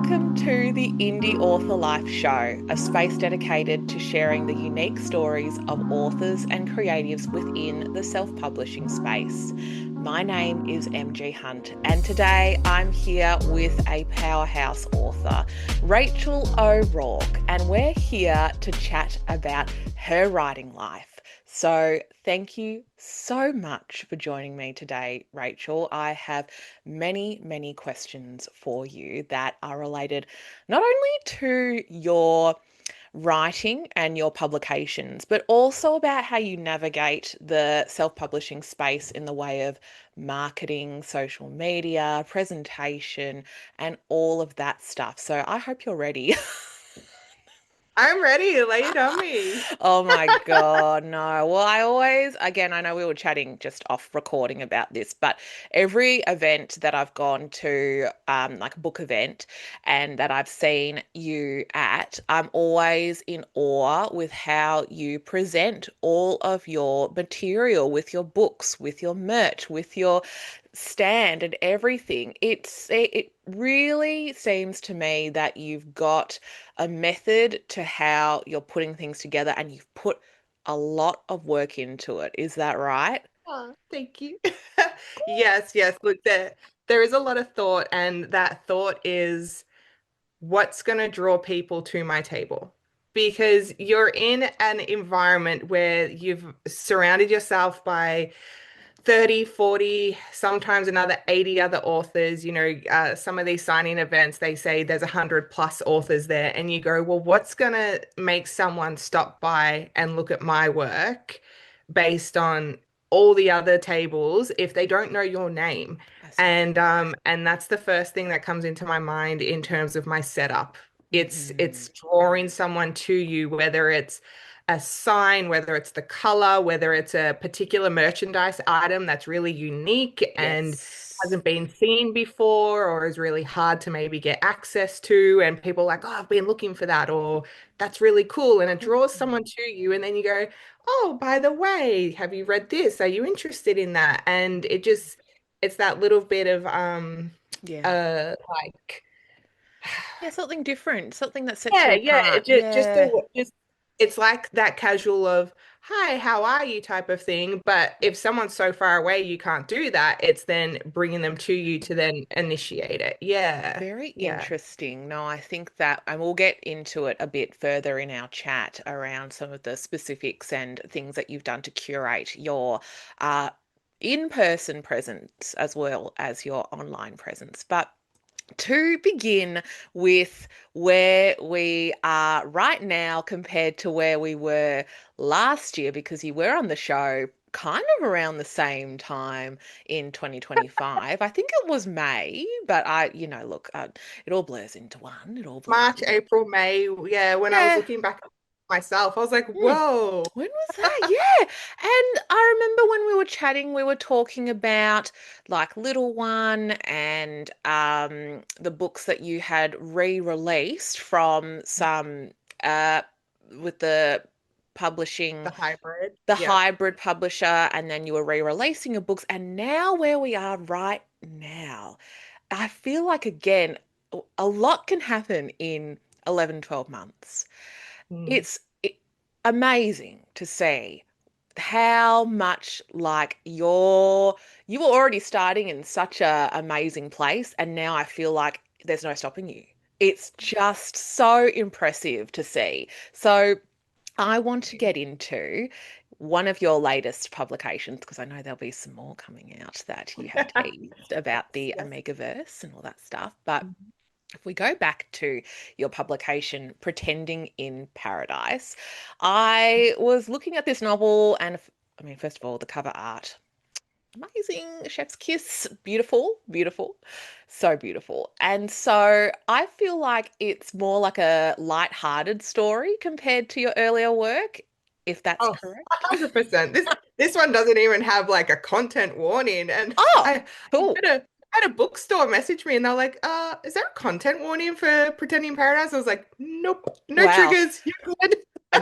Welcome to the Indie Author Life Show, a space dedicated to sharing the unique stories of authors and creatives within the self-publishing space. My name is MG Hunt, and today I'm here with a powerhouse author, Rachel O'Rourke, and we're here to chat about her writing life. So thank you so much for joining me today, Rachel. I have many questions for you that are related not only to your writing and your publications, but also about how you navigate the self-publishing space in the way of marketing, social media, presentation, and all of that stuff. So I hope you're ready. I'm ready. Lay it on me. Oh my God, no. Well, again, I know we were chatting just off recording about this, but every event that I've gone to, like a book event, and that I've seen you at, I'm always in awe with how you present all of your material with your books, with your merch, with your stand and everything. It really seems to me that you've got a method to how you're putting things together and you've put a lot of work into it. Is that right? Oh, thank you. Yes, yes. Look, there is a lot of thought, and that thought is what's going to draw people to my table. Because you're in an environment where you've surrounded yourself by 30, 40, sometimes another 80 other authors. Some of these signing events, they say there's 100 plus authors there. And you go, well, what's going to make someone stop by and look at my work based on all the other tables if they don't know your name? That's right. And that's the first thing that comes into my mind in terms of my setup. It's drawing someone to you, whether it's a sign, whether it's the color, whether it's a particular merchandise item that's really unique and Yes. hasn't been seen before or is really hard to maybe get access to. And people are like, oh, I've been looking for that, or that's really cool. And it Cool. draws someone to you. And then you go, oh, by the way, have you read this? Are you interested in that? And it's that little bit of Yeah. like Yeah, something different, something that sets you yeah, yeah. apart. It Yeah. just it's like that casual of hi, how are you type of thing. But if someone's so far away you can't do that, it's then bringing them to you to then initiate it. Yeah. Very Yeah. interesting. No, I think that, and we'll get into it a bit further in our chat around some of the specifics and things that you've done to curate your uh, in-person presence as well as your online presence. But to begin with where we are right now compared to where we were last year, because you were on the show kind of around the same time in 2025. I think it was May, but look, it all blurs into one. It all blurs March, into. April, May. Yeah, when I was Yeah. looking back at myself, I was like, Hmm. whoa. When was that? Yeah. And I remember when we were chatting, we were talking about like Little One and the books that you had re-released from some uh with the publishing The hybrid. the Yeah. hybrid publisher, and then you were re-releasing your books, and now where we are right now, I feel like again a lot can happen in 11, 12 months. Mm. It's amazing to see how much like you were already starting in such a amazing place, and now I feel like there's no stopping you. It's just so impressive to see. So I want to get into one of your latest publications because I know there'll be some more coming out that you have teased about the Yes. Omegaverse and all that stuff. But Mhm. if we go back to your publication, Pretending in Paradise, I was looking at this novel and I mean, first of all, the cover art. Amazing chef's kiss. Beautiful, beautiful, so beautiful. And so I feel like it's more like a light-hearted story compared to your earlier work, if that's Oh, correct. 100%. This one doesn't even have like a content warning. And Oh, I cool. had a bookstore message me and they're like, is there a content warning for Pretending Paradise? I was like, nope, no Wow. triggers. You're good.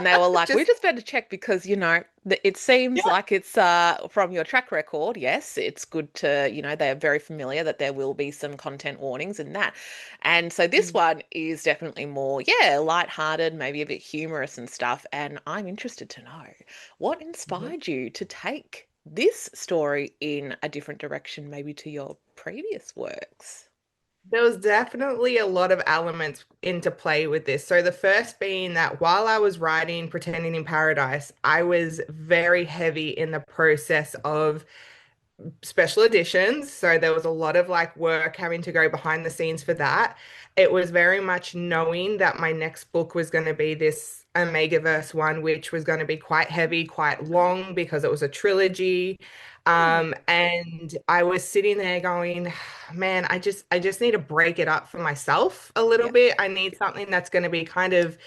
And they were like, we Just just better check because, it seems yeah. like it's from your track record. Yes, it's good to, they're very familiar that there will be some content warnings and that. And so this Mm. one is definitely more, yeah, lighthearted, maybe a bit humorous and stuff. And I'm interested to know what Mhm. inspired you to take this story in a different direction, maybe to your previous works. There was definitely a lot of elements into play with this. So the first being that while I was writing Pretending in Paradise, I was very heavy in the process of special editions. So there was a lot of like work having to go behind the scenes for that. It was very much knowing that my next book was going to be this Omegaverse one, which was going to be quite heavy, quite long because it was a trilogy. Hmm. And I was sitting there going, man, I just need to break it up for myself a little Yep. bit. I need something that's going to be kind of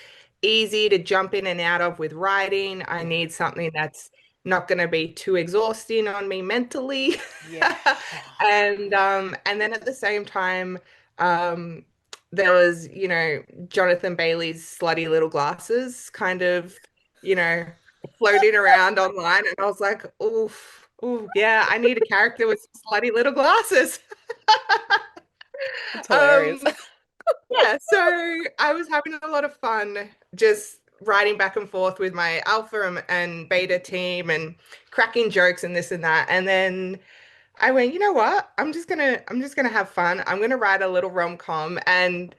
easy to jump in and out of with writing. I Yeah. need something that's not going to be too exhausting on me mentally. Yeah. Oh, And then at the same time, um there was, Jonathan Bailey's Slutty Little Glasses kind of, you know, floating around online, and I was like, oof, ooh, yeah, I need a character with slutty little glasses. it's hilarious. Um yeah, so I was having a lot of fun just writing back and forth with my alpha and beta team and cracking jokes and this and that. And then I went, you know what? I'm just gonna have fun. I'm gonna write a little rom-com. And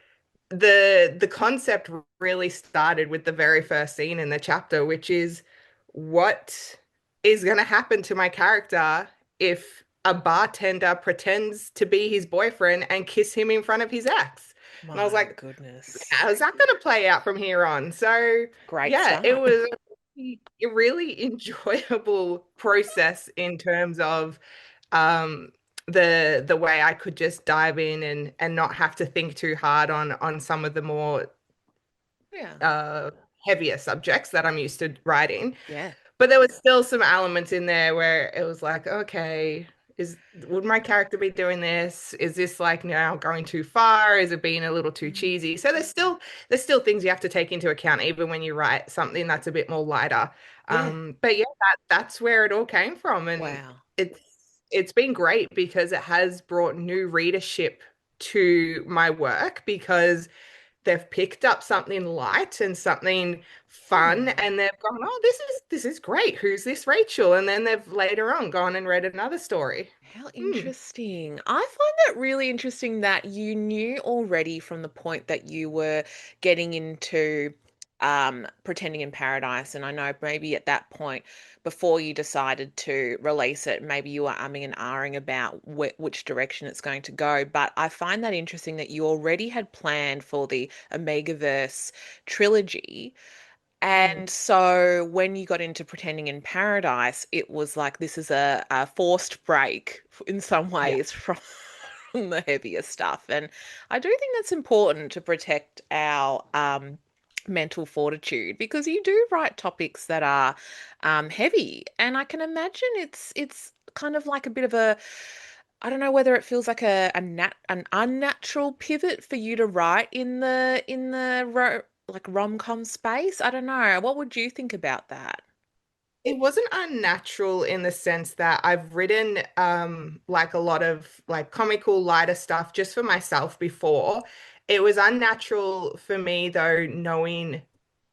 the concept really started with the very first scene in the chapter, which is what is gonna happen to my character if a bartender pretends to be his boyfriend and kiss him in front of his ex. And I was My like, goodness. how's that going to play out from here on? So, Great yeah, it start. was a really enjoyable process in terms of um, the way I could just dive in and not have to think too hard on some of the more Yeah. uh, heavier subjects that I'm used to writing. Yeah. But there was still some elements in there where it was like, okay, would my character be doing this? Is this like now going too far? Is it being a little too Mm. cheesy? So there's still things you have to take into account, even when you write something that's a bit more lighter. Yeah. But yeah, that's where it all came from, and Wow. it's it's been great because it has brought new readership to my work because they've picked up something light and something fun, Hmm. and they've gone, oh, this is great, who's this Rachel? And then they've later on gone and read another story. How Hmm. interesting. I find that really interesting that you knew already from the point that you were getting into Pretending in Paradise. And I know maybe at that point, before you decided to release it, maybe you were umming and ahhing about which direction it's going to go. But I find that interesting that you already had planned for the Omegaverse trilogy. Mm. And so when you got into Pretending in Paradise, it was like this is a forced break in some Yeah. ways from the heavier stuff. And I do think that's important to protect our mental fortitude because you do write topics that are heavy. And I can imagine it's kind of like a bit of a I don't know whether it feels like an unnatural pivot for you to write in the like rom-com space. I don't know. What would you think about that? It wasn't unnatural in the sense that I've written like a lot of like comical lighter stuff just for myself before. It was unnatural for me though, knowing,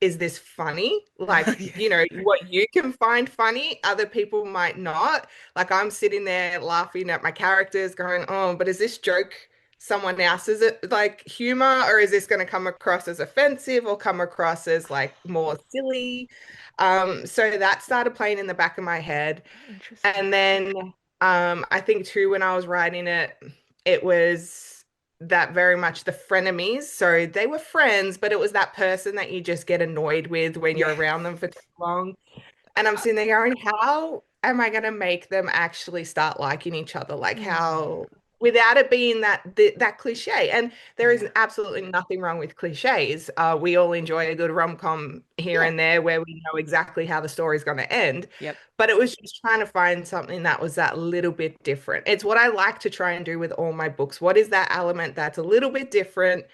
is this funny? Like, Yeah. what you can find funny, other people might not. Like I'm sitting there laughing at my characters going, "Oh, but is this joke someone else's like humor, or is this going to come across as offensive or come across as like more silly?" So that started playing in the back of my head. Oh, interesting. And then I think too, when I was writing it, it was that very much the frenemies. So they were friends, but it was that person that you just get annoyed with when you're Yeah. around them for too long. And I'm sitting there going, how am I going to make them actually start liking each other? Like Hmm. how, without it being that cliche. And there is Yeah. absolutely nothing wrong with cliches. We all enjoy a good rom-com here Yeah. and there where we know exactly how the story's going to end. Yep. But it was just trying to find something that was that little bit different. It's what I like to try and do with all my books. What is that element that's a little bit different,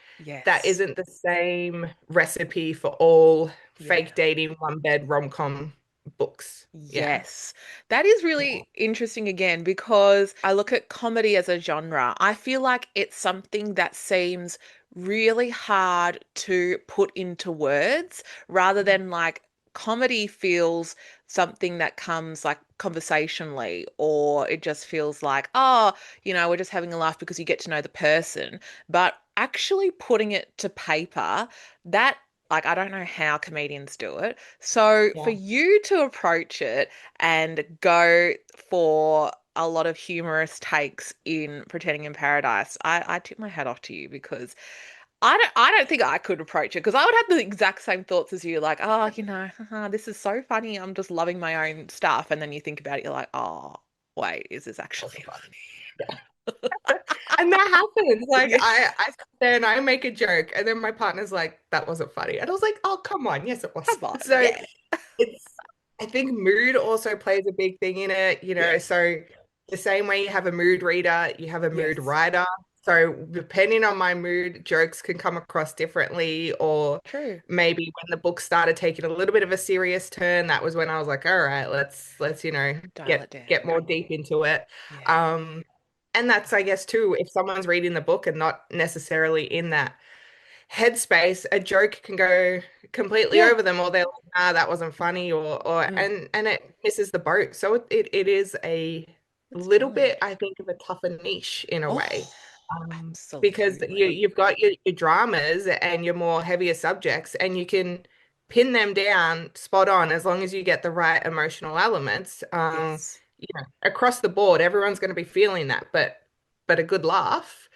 that Yes. isn't the same recipe for all Yeah. fake dating, one bed rom-com books. Yeah. Yes. That is Yeah. really interesting again because I look at comedy as a genre. I feel like it's something that seems really hard to put into words rather than like comedy feels something that comes like conversationally, or it just feels like, oh, we're just having a laugh because you get to know the person. But actually putting it to paper, that like I don't know how comedians do it. So for Yeah. you to approach it and go for a lot of humorous takes in Pretending in Paradise, I tip my hat off to you because I don't think I could approach it because I would have the exact same thoughts as you, like, oh, this is so funny. I'm just loving my own stuff. And then you think about it, you're like, oh, wait, is this Also actually funny. funny? And that happens. Like Yeah. I sit there and I make a joke, and then my partner's like, "That wasn't funny," and I was like, "Oh, come on, yes, it was." Come on. So Yeah. it's, I think mood also plays a big thing in it, Yeah. So the same way you have a mood reader, you have a mood Yes. writer. So depending on my mood, jokes can come across differently, or True. maybe when the book started taking a little bit of a serious turn, that was when I was like, all right, let's Dial it get down. more deep into it. Yeah. Um, and that's, I guess, too, if someone's reading the book and not necessarily in that headspace, a joke can go completely Yeah. over them, or they're like, nah, that wasn't funny, or Mm. and it misses the boat. So it is a It's little bit, valid. I think, of a tougher niche in a way. Oh, Because absolutely. you've got your dramas and your more heavier subjects, and you can pin them down spot on as long as you get the right emotional elements. Yes. Across the board, everyone's going to be feeling that, but a good laugh,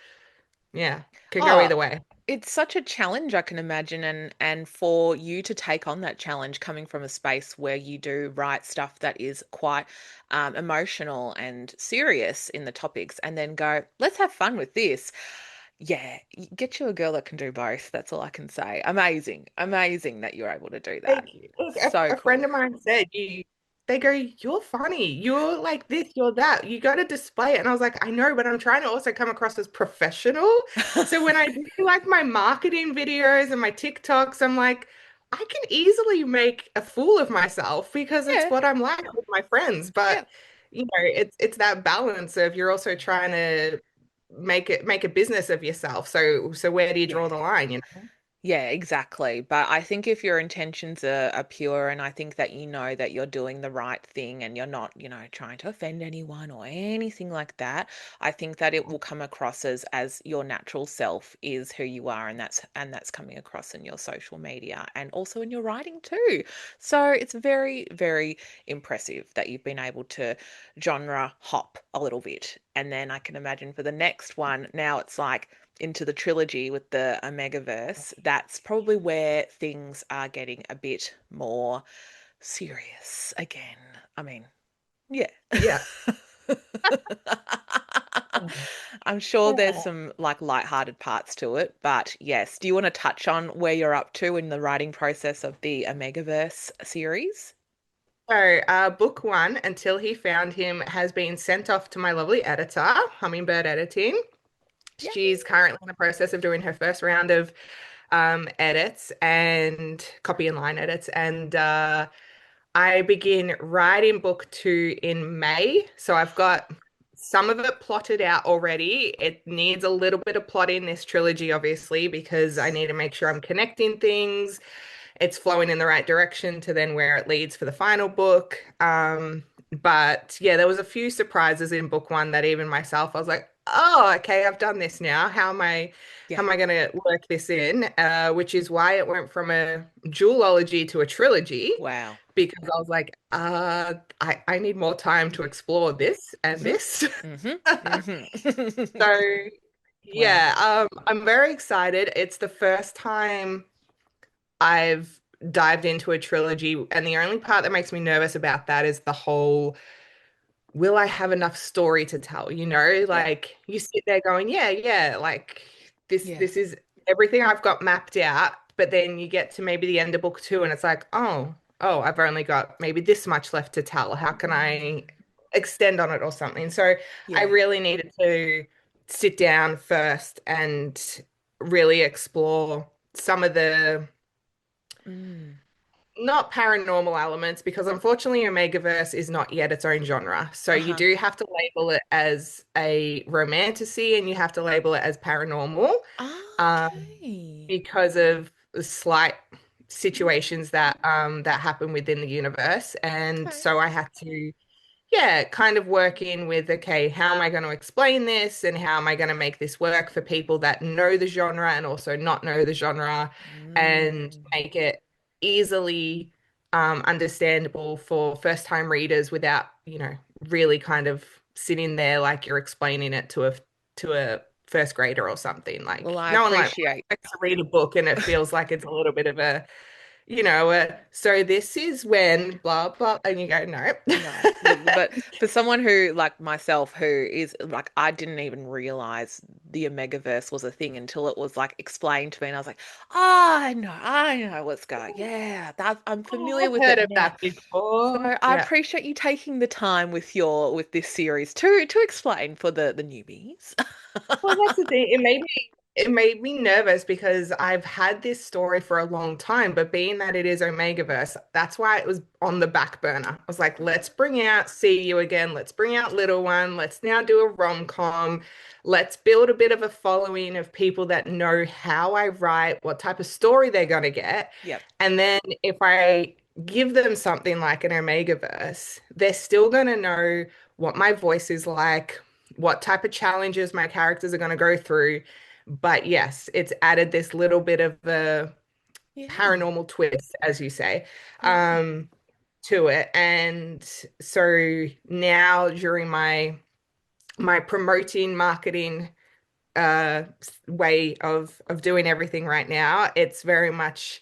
yeah, can go Oh, either way. it's such a challenge, I can imagine, and for you to take on that challenge coming from a space where you do write stuff that is quite emotional and serious in the topics, and then go, let's have fun with this. Yeah, get you a girl that can do both. That's all I can say. Amazing, amazing that you're able to do that. Thank you. Look, So a friend cool. of mine said they go, you're funny. You're like this, you're that. You got to display it. And I was like, I know, but I'm trying to also come across as professional. So when I do like my marketing videos and my TikToks, I'm like, I can easily make a fool of myself because it's Yeah, what I'm like with my friends. yeah. But it's that balance of you're also trying to make a business of yourself. So where do you Yeah. draw the line, Yeah, exactly. But I think if your intentions are pure, and I think that you know that you're doing the right thing and you're not, trying to offend anyone or anything like that, I think that it will come across as your natural self is who you are, and that's coming across in your social media and also in your writing too. So it's very, very impressive that you've been able to genre hop a little bit. And then I can imagine for the next one, now it's like into the trilogy with the Omegaverse, that's probably where things are getting a bit more serious again. I mean, yeah. Yeah. I'm sure there's Yeah. some like light-hearted parts to it, but yes. Do you want to touch on where you're up to in the writing process of the Omegaverse series? So, book one, Until He Found Him, has been sent off to my lovely editor, Hummingbird Editing. Yeah. She's currently in the process of doing her first round of edits and copy and line edits. And I begin writing book two in May. So I've got some of it plotted out already. It needs a little bit of plot in this trilogy, obviously, because I need to make sure I'm connecting things, it's flowing in the right direction to then where it leads for the final book. But yeah, there was a few surprises in book one that even myself, I was like, oh, okay, I've done this now. Yeah. How am I going to work this in? Which is why it went from a duology to a trilogy, Wow. because I was like, I need more time to explore this and Mm-hmm. this. Mm-hmm. So Wow. yeah, I'm very excited. It's the first time I've dived into a trilogy, and the only part that makes me nervous about that is the whole, will I have enough story to tell? Yeah. Like you sit there going, yeah, yeah, like this Yeah. this is everything I've got mapped out, but then you get to maybe the end of book two and it's like, oh, I've only got maybe this much left to tell. How can I Mm. extend on it or something? So I Yeah. really needed to sit down first and really explore some of the Mm. not paranormal elements because unfortunately Omegaverse is not yet its own genre. So you Uh-huh. do have to label it as a romantasy and you have to label it as paranormal um, Okay. because of the slight situations that happen within the universe. And Okay. so I had to yeah, kind of work in with, okay, how am I going to explain this and how am I going to make this work for people that know the genre and also not know the genre and Mm. make it easily understandable for first time readers without, really kind of sitting there like you're explaining it to a first grader or something. Well, Like I no one appreciate. likes to read a book and it feels like it's a little bit of so this is when blah blah, and you go, no. No, look, but for someone who, like myself, who is like, I didn't even realize the Omegaverse was a thing until it was like explained to me, and I was like, oh, I know what's going. Yeah, that I'm Oh, familiar I've with heard it of now. that So before. I Yeah. appreciate you taking the time with this series to explain for the newbies. Well, that's the thing. It made me nervous because I've had this story for a long time, but being that it is Omegaverse, that's why it was on the back burner. I was like, let's bring out See You Again, let's bring out Little One, let's now do a rom-com. Let's build a bit of a following of people that know how I write, what type of story they're gonna get. Yep. And then if I give them something like an Omegaverse, they're still gonna know what my voice is like, what type of challenges my characters are going to go through. But yes, it's added this little bit of a Yeah. paranormal twist, as you say, Yeah. um, to it. And so now during my promoting marketing way of doing everything right now, it's very much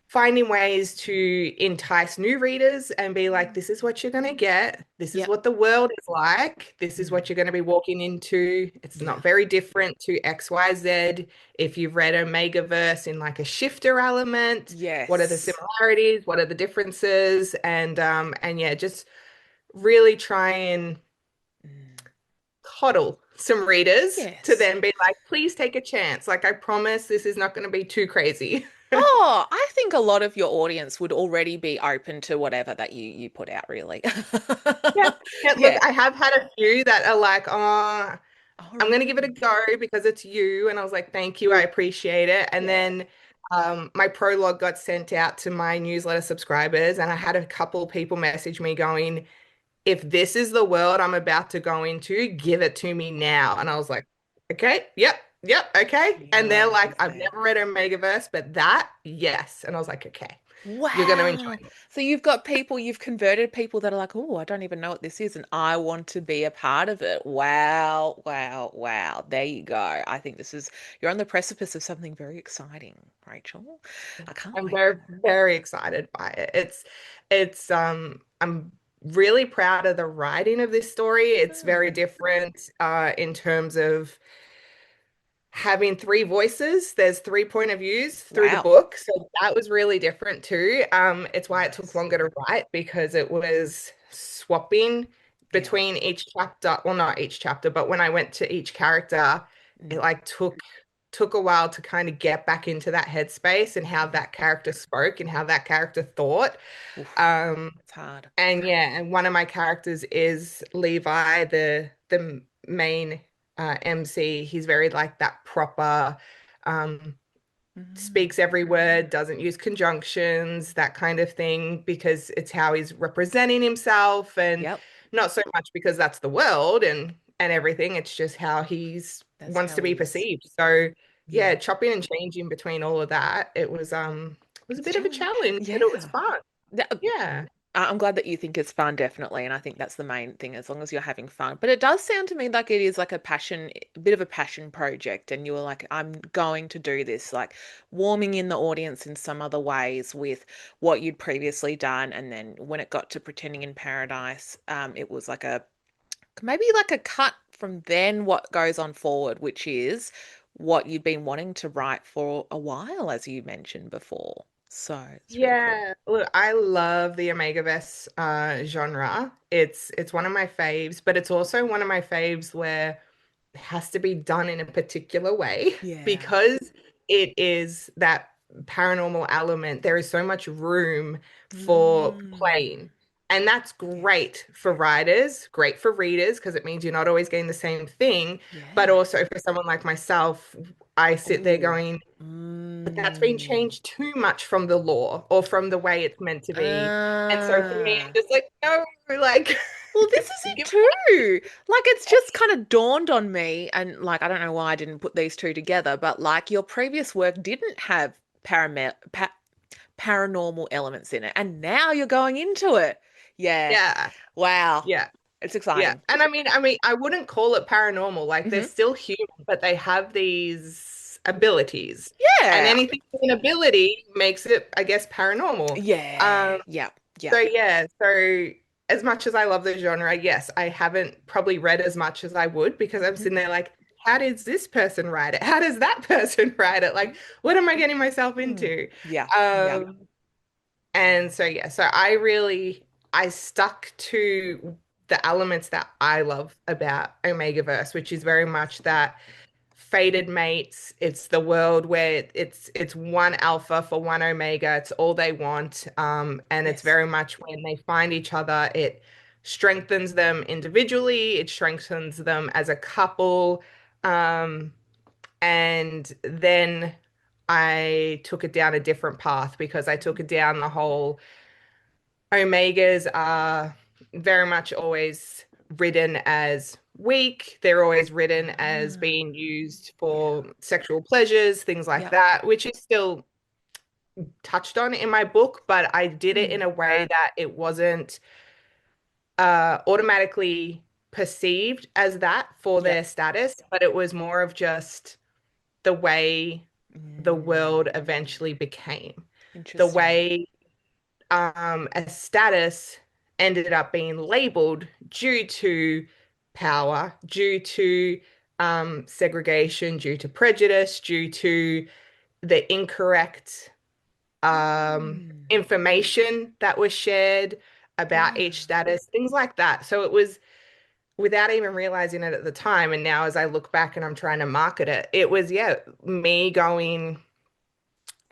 finding ways to entice new readers and be like, this is what you're going to get. This is Yep. what the world is like. This is Mm. what you're going to be walking into. It's Yeah. not very different to XYZ. If you've read Omegaverse in like a shifter element, what are the Yes. similarities? What are the differences? And yeah, just really try and Mm. coddle some readers to Yes. then be like, please take a chance. Like I promise this is not going to be too crazy. Oh, I think a lot of your audience would already be open to whatever that you put out, really. Yeah. Yeah, look, Yeah. I have had a few that are like, oh, Oh, I'm gonna give it a really? go because it's you. And I was like, thank you, I appreciate it. And Yeah. then my prologue got sent out to my newsletter subscribers, and I had a couple people message me going, if this is the world I'm about to go into, give it to me now. And I was like, okay, yep, okay. And they're Love like, I've it. never read Omegaverse, but that, yes. And I was like, okay, you're gonna enjoy Wow. it. So you've got people, you've converted people that are like, oh, I don't even know what this is, and I want to be a part of it. Wow, wow, wow. There you go. I think you're on the precipice of something very exciting, Rachel. I can't I'm wait very, for it. very excited by it. I'm really proud of the writing of this story. It's very Hmm. different in terms of having three voices. There's three point of views through the Wow. book. So that was really different too. It's why it took Nice. longer to write because it was swapping Yeah. between each chapter. Well, not each chapter, but when I went to each character, it Mm. like took a while to kind of get back into that headspace and how Yeah. that character spoke and how that character thought. Oof. Um, It's hard. and yeah, and one of my characters is Levi, the main MC. He's very like that proper, um, Mm. speaks every word, doesn't use conjunctions, that kind of thing, because it's how he's representing himself, and Yep. not so much because that's the world and everything. It's just how he's That's wants how to he be is. perceived. So yeah, Yeah. chopping and changing between all of that, it was a It's bit of a challenging. challenge, but it was Yeah. fun. Yeah. I'm glad that you think it's fun, definitely, and I think that's the main thing, as long as you're having fun. But it does sound to me like it is like a bit of a passion project, and you were like, I'm going to do this, like warming in the audience in some other ways with what you'd previously done, and then when it got to Pretending in Paradise, it was like a maybe like a cut from then what goes on forward, which is what you've been wanting to write for a while, as you mentioned before. So it's really cool. Yeah, look, I love the Omegaverse genre. It's one of my faves, but it's also one of my faves where it has to be done in a particular way Yeah. because it is that. paranormal element, there is so much room for Mm. playing. And that's Yes. great for writers, great for readers, because it means you're not always getting the same thing. But Yeah. also for someone like myself, I sit there Oh. going, but that's been Mm. changed too much from the law or from the way it's meant to be. And so for me, I'm Ah. just like, no, like, Well, this is it give too. Like, it's just kind of dawned on me, and like, I don't know why I didn't put these two together, but like, your previous work didn't have paranormal elements in it, and now you're going into it. Yeah. yeah, Wow. yeah. It's Yeah. exciting. And I mean, I wouldn't call it paranormal. Like they're Hmm. still human, but they have these abilities. And Yeah. anything with an ability makes it, I guess, paranormal. Yeah. Um, Yep. so Yep. yeah, so as much as I love the genre, yes, I haven't probably read as much as I would because I'm Mhm. sitting there like, how does this person write it? How does that person write it? Like, what am I getting myself Mm. into? Yeah. Yeah. Um, and so yeah, so I stuck to the elements that I love about Omegaverse, which is very much that fated mates. It's the world where it's one alpha for one omega. It's all they want. And it's Yes. very much when they find each other, it strengthens them individually, it strengthens them as a couple. Um, and then I took it down a different path because I took it down the whole Omegas are very much always written as weak. They're always written as Ah, being used yeah. for sexual pleasures, things like Yep. that, which is still touched on in my book, but I did it Mm. in a way that it wasn't automatically perceived as that for Yep. their status, but it was more of just the way the world Mm. eventually became. The Interesting. way a status ended up being labeled due to power, due to segregation, due to prejudice, due to the incorrect Mm. information that was shared about each Ah. status, things like that. So it was without even realizing it at the time. And now, as I look back and I'm trying to market it, it was, yeah, me going,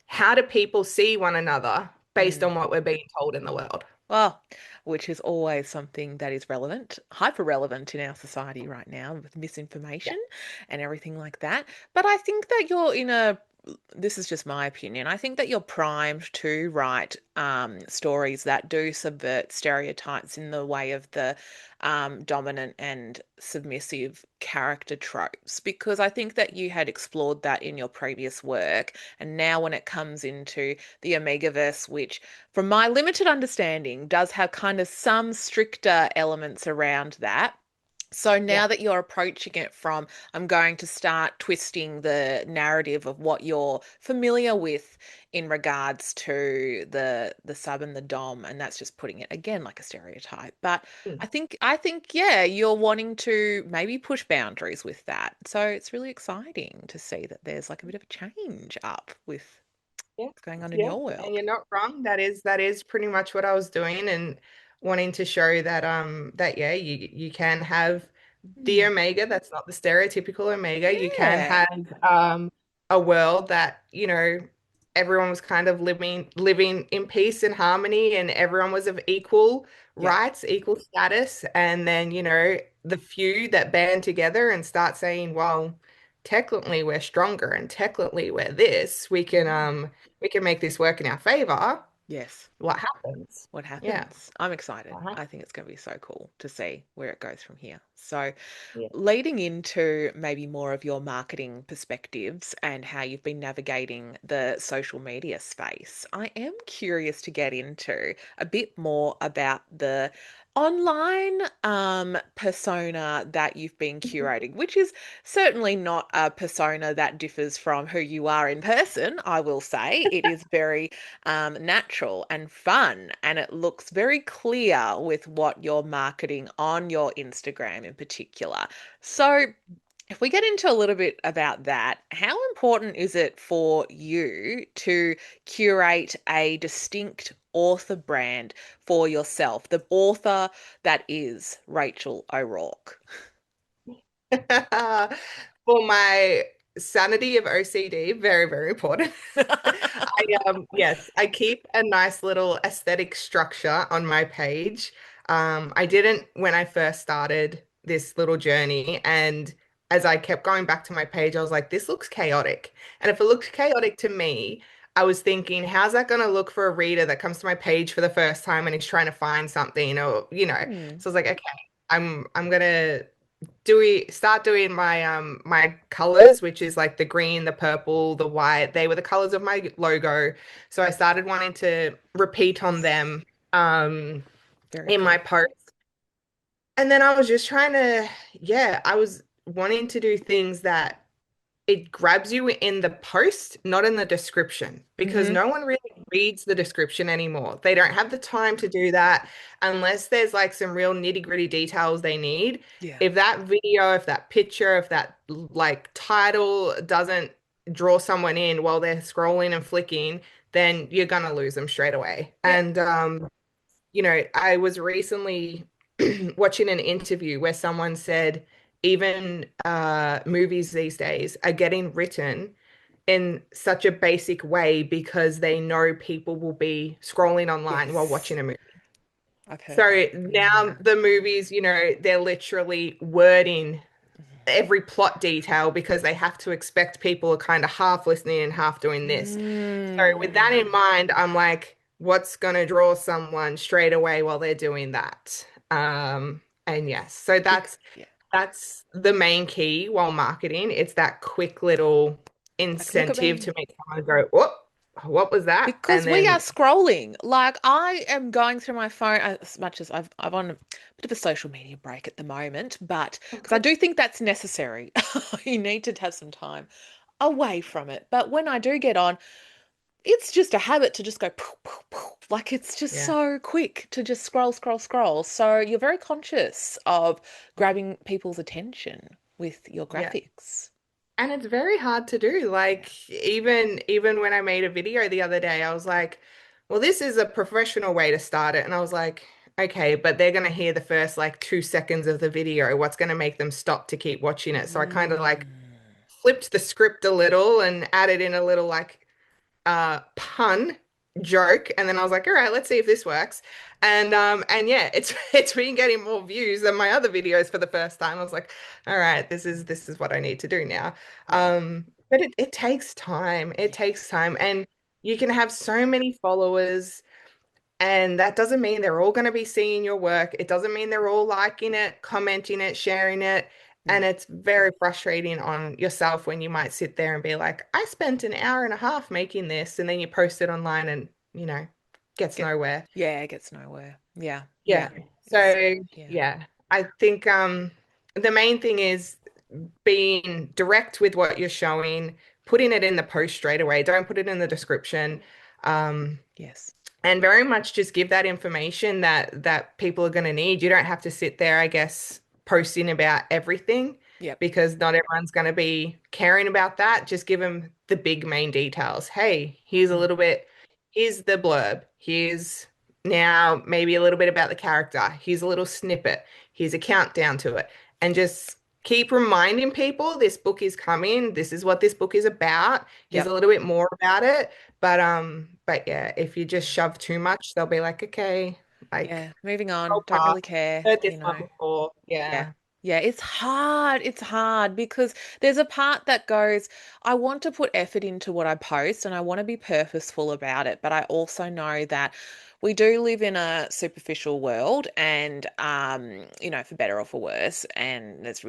how do people see one another based Mm. on what we're being told in the world? Well, which is always something that is relevant, hyper relevant in our society right now with Yeah. misinformation and everything like that. But I think that you're in a, this is just my opinion, I think that you're primed to write stories that do subvert stereotypes in the way of the dominant and submissive character tropes, because I think that you had explored that in your previous work. And now when it comes into the Omegaverse, which from my limited understanding, does have kind of some stricter elements around that. So Yeah. now that you're approaching it from, I'm going to start twisting the narrative of what you're familiar with in regards to the sub and the dom, and that's just putting it again like a stereotype. But Mm. I think yeah, you're wanting to maybe push boundaries with that. So it's really exciting to see that there's like a bit of a change up with Yeah. what's going on in Yeah. your And world. you're not wrong. That is pretty much what I was doing and wanting to show that that yeah, you can have the Hmm. Omega, that's not the stereotypical Omega. You can Yeah. have a world that, everyone was kind of living in peace and harmony and everyone was of equal Yep. rights, equal status. And then, the few that band together and start saying, well, technically we're stronger and technically we're this, Mm. we can make this work in our favor. Yes. What happens? What Yeah. happens? I'm excited. What happens? I think it's going to be so cool to see where it goes from here. So, Yeah. leading into maybe more of your marketing perspectives and how you've been navigating the social media space, I am curious to get into a bit more about the online persona that you've been curating, which is certainly not a persona that differs from who you are in person. I will say it is very natural and fun, and it looks very clear with what you're marketing on your Instagram in particular. So, if we get into a little bit about that, how important is it for you to curate a distinct author brand for yourself, the author that is Rachel O'Rourke? For my sanity of OCD, very, very important. Yes, I keep a nice little aesthetic structure on my page. I didn't when I first started this little journey, and as I kept going back to my page, I was like, this looks chaotic. And if it looks chaotic to me, I was thinking, how's that going to look for a reader that comes to my page for the first time and is trying to find something, or you know? Hmm. So I was like, okay, I'm gonna start doing my colors, which is like the green, the purple, the white. They were the colors of my logo. So I started wanting to repeat on them um Very in my cool. post. And then I was just trying to, yeah, I was wanting to do things that it grabs you in the post, not in the description, because Hmm. no one really reads the description anymore. They don't have the time to do that unless there's like some real nitty-gritty details they need. Yeah. If that video, if that picture, if that like title doesn't draw someone in while they're scrolling and flicking, then you're gonna lose them straight away. Yep. And I was recently watching an interview where someone said even movies these days are getting written in such a basic way because they know people will be scrolling online while Yes. watching a movie. I've heard So that. now Mm. the movies, they're literally wording every plot detail because they have to expect people are kind of half listening and half doing this. So with that Mm. in mind, I'm like, what's going to draw someone straight away while they're doing that? And yes, so Yeah. that's the main key while marketing. It's that quick little Like, look at incentive me. to make someone go, "Whoop, what was that?" Because And we are then scrolling. Like I am going through my phone as much as I've on a bit of a social media break at the moment, but oh, because I good. do think that's necessary. You need to have some time away from it. But when I do get on, it's just a habit to just go poof, poof, poof. Like it's just Yeah, so quick to just scroll, scroll, scroll. So you're very conscious of grabbing people's attention with your yeah. graphics. And it's very hard to do. Yeah. Like even when I made a video the other day, I was like, well, this is a professional way to start it. And I was like, okay, but they're gonna hear the first like 2 seconds of the video. What's gonna make them stop to keep watching it? So I kind of like Mm. flipped the script a little and added in a little like pun joke, and then I was like, all right, let's see if this works. And yeah, it's it's been getting more views than my other videos for the first time. I was like, all right, this is what I need to do now. Yeah. But it takes time. It Yeah. takes time, and you can have so many followers, and that doesn't mean they're all going to be seeing your work. It doesn't mean they're all liking it, commenting it, sharing it. No. And it's very frustrating on yourself when you might sit there and be like, I spent an hour and a half making this, and then you post it online and, gets Get nowhere. yeah, it gets nowhere. Yeah. Yeah. Yeah. It's So, yeah. yeah, I think the main thing is being direct with what you're showing, putting it in the post straight away. Don't put it in the description. Um, Yes. and very much just give that information that people are going to need. You don't have to sit there, I guess, posting about everything Yep. because not everyone's going to be caring about that. Just give them the big main details. Hey, here's a Mm. little bit, here's the blurb. Here's now maybe a little bit about the character. Here's a little snippet. Here's a countdown to it. And just keep reminding people this book is coming. This is what this book is about. Here's a Yep. little bit more about it. But yeah, if you just shove too much, they'll be like, okay, like Yeah. Moving on. scroll Don't past. really care, Heard this you one know. before. Yeah. Yeah. Yeah, it's hard. It's hard because there's a part that goes, I want to put effort into what I post and I want to be purposeful about it. But I also know that we do live in a superficial world and, for better or for worse. And that's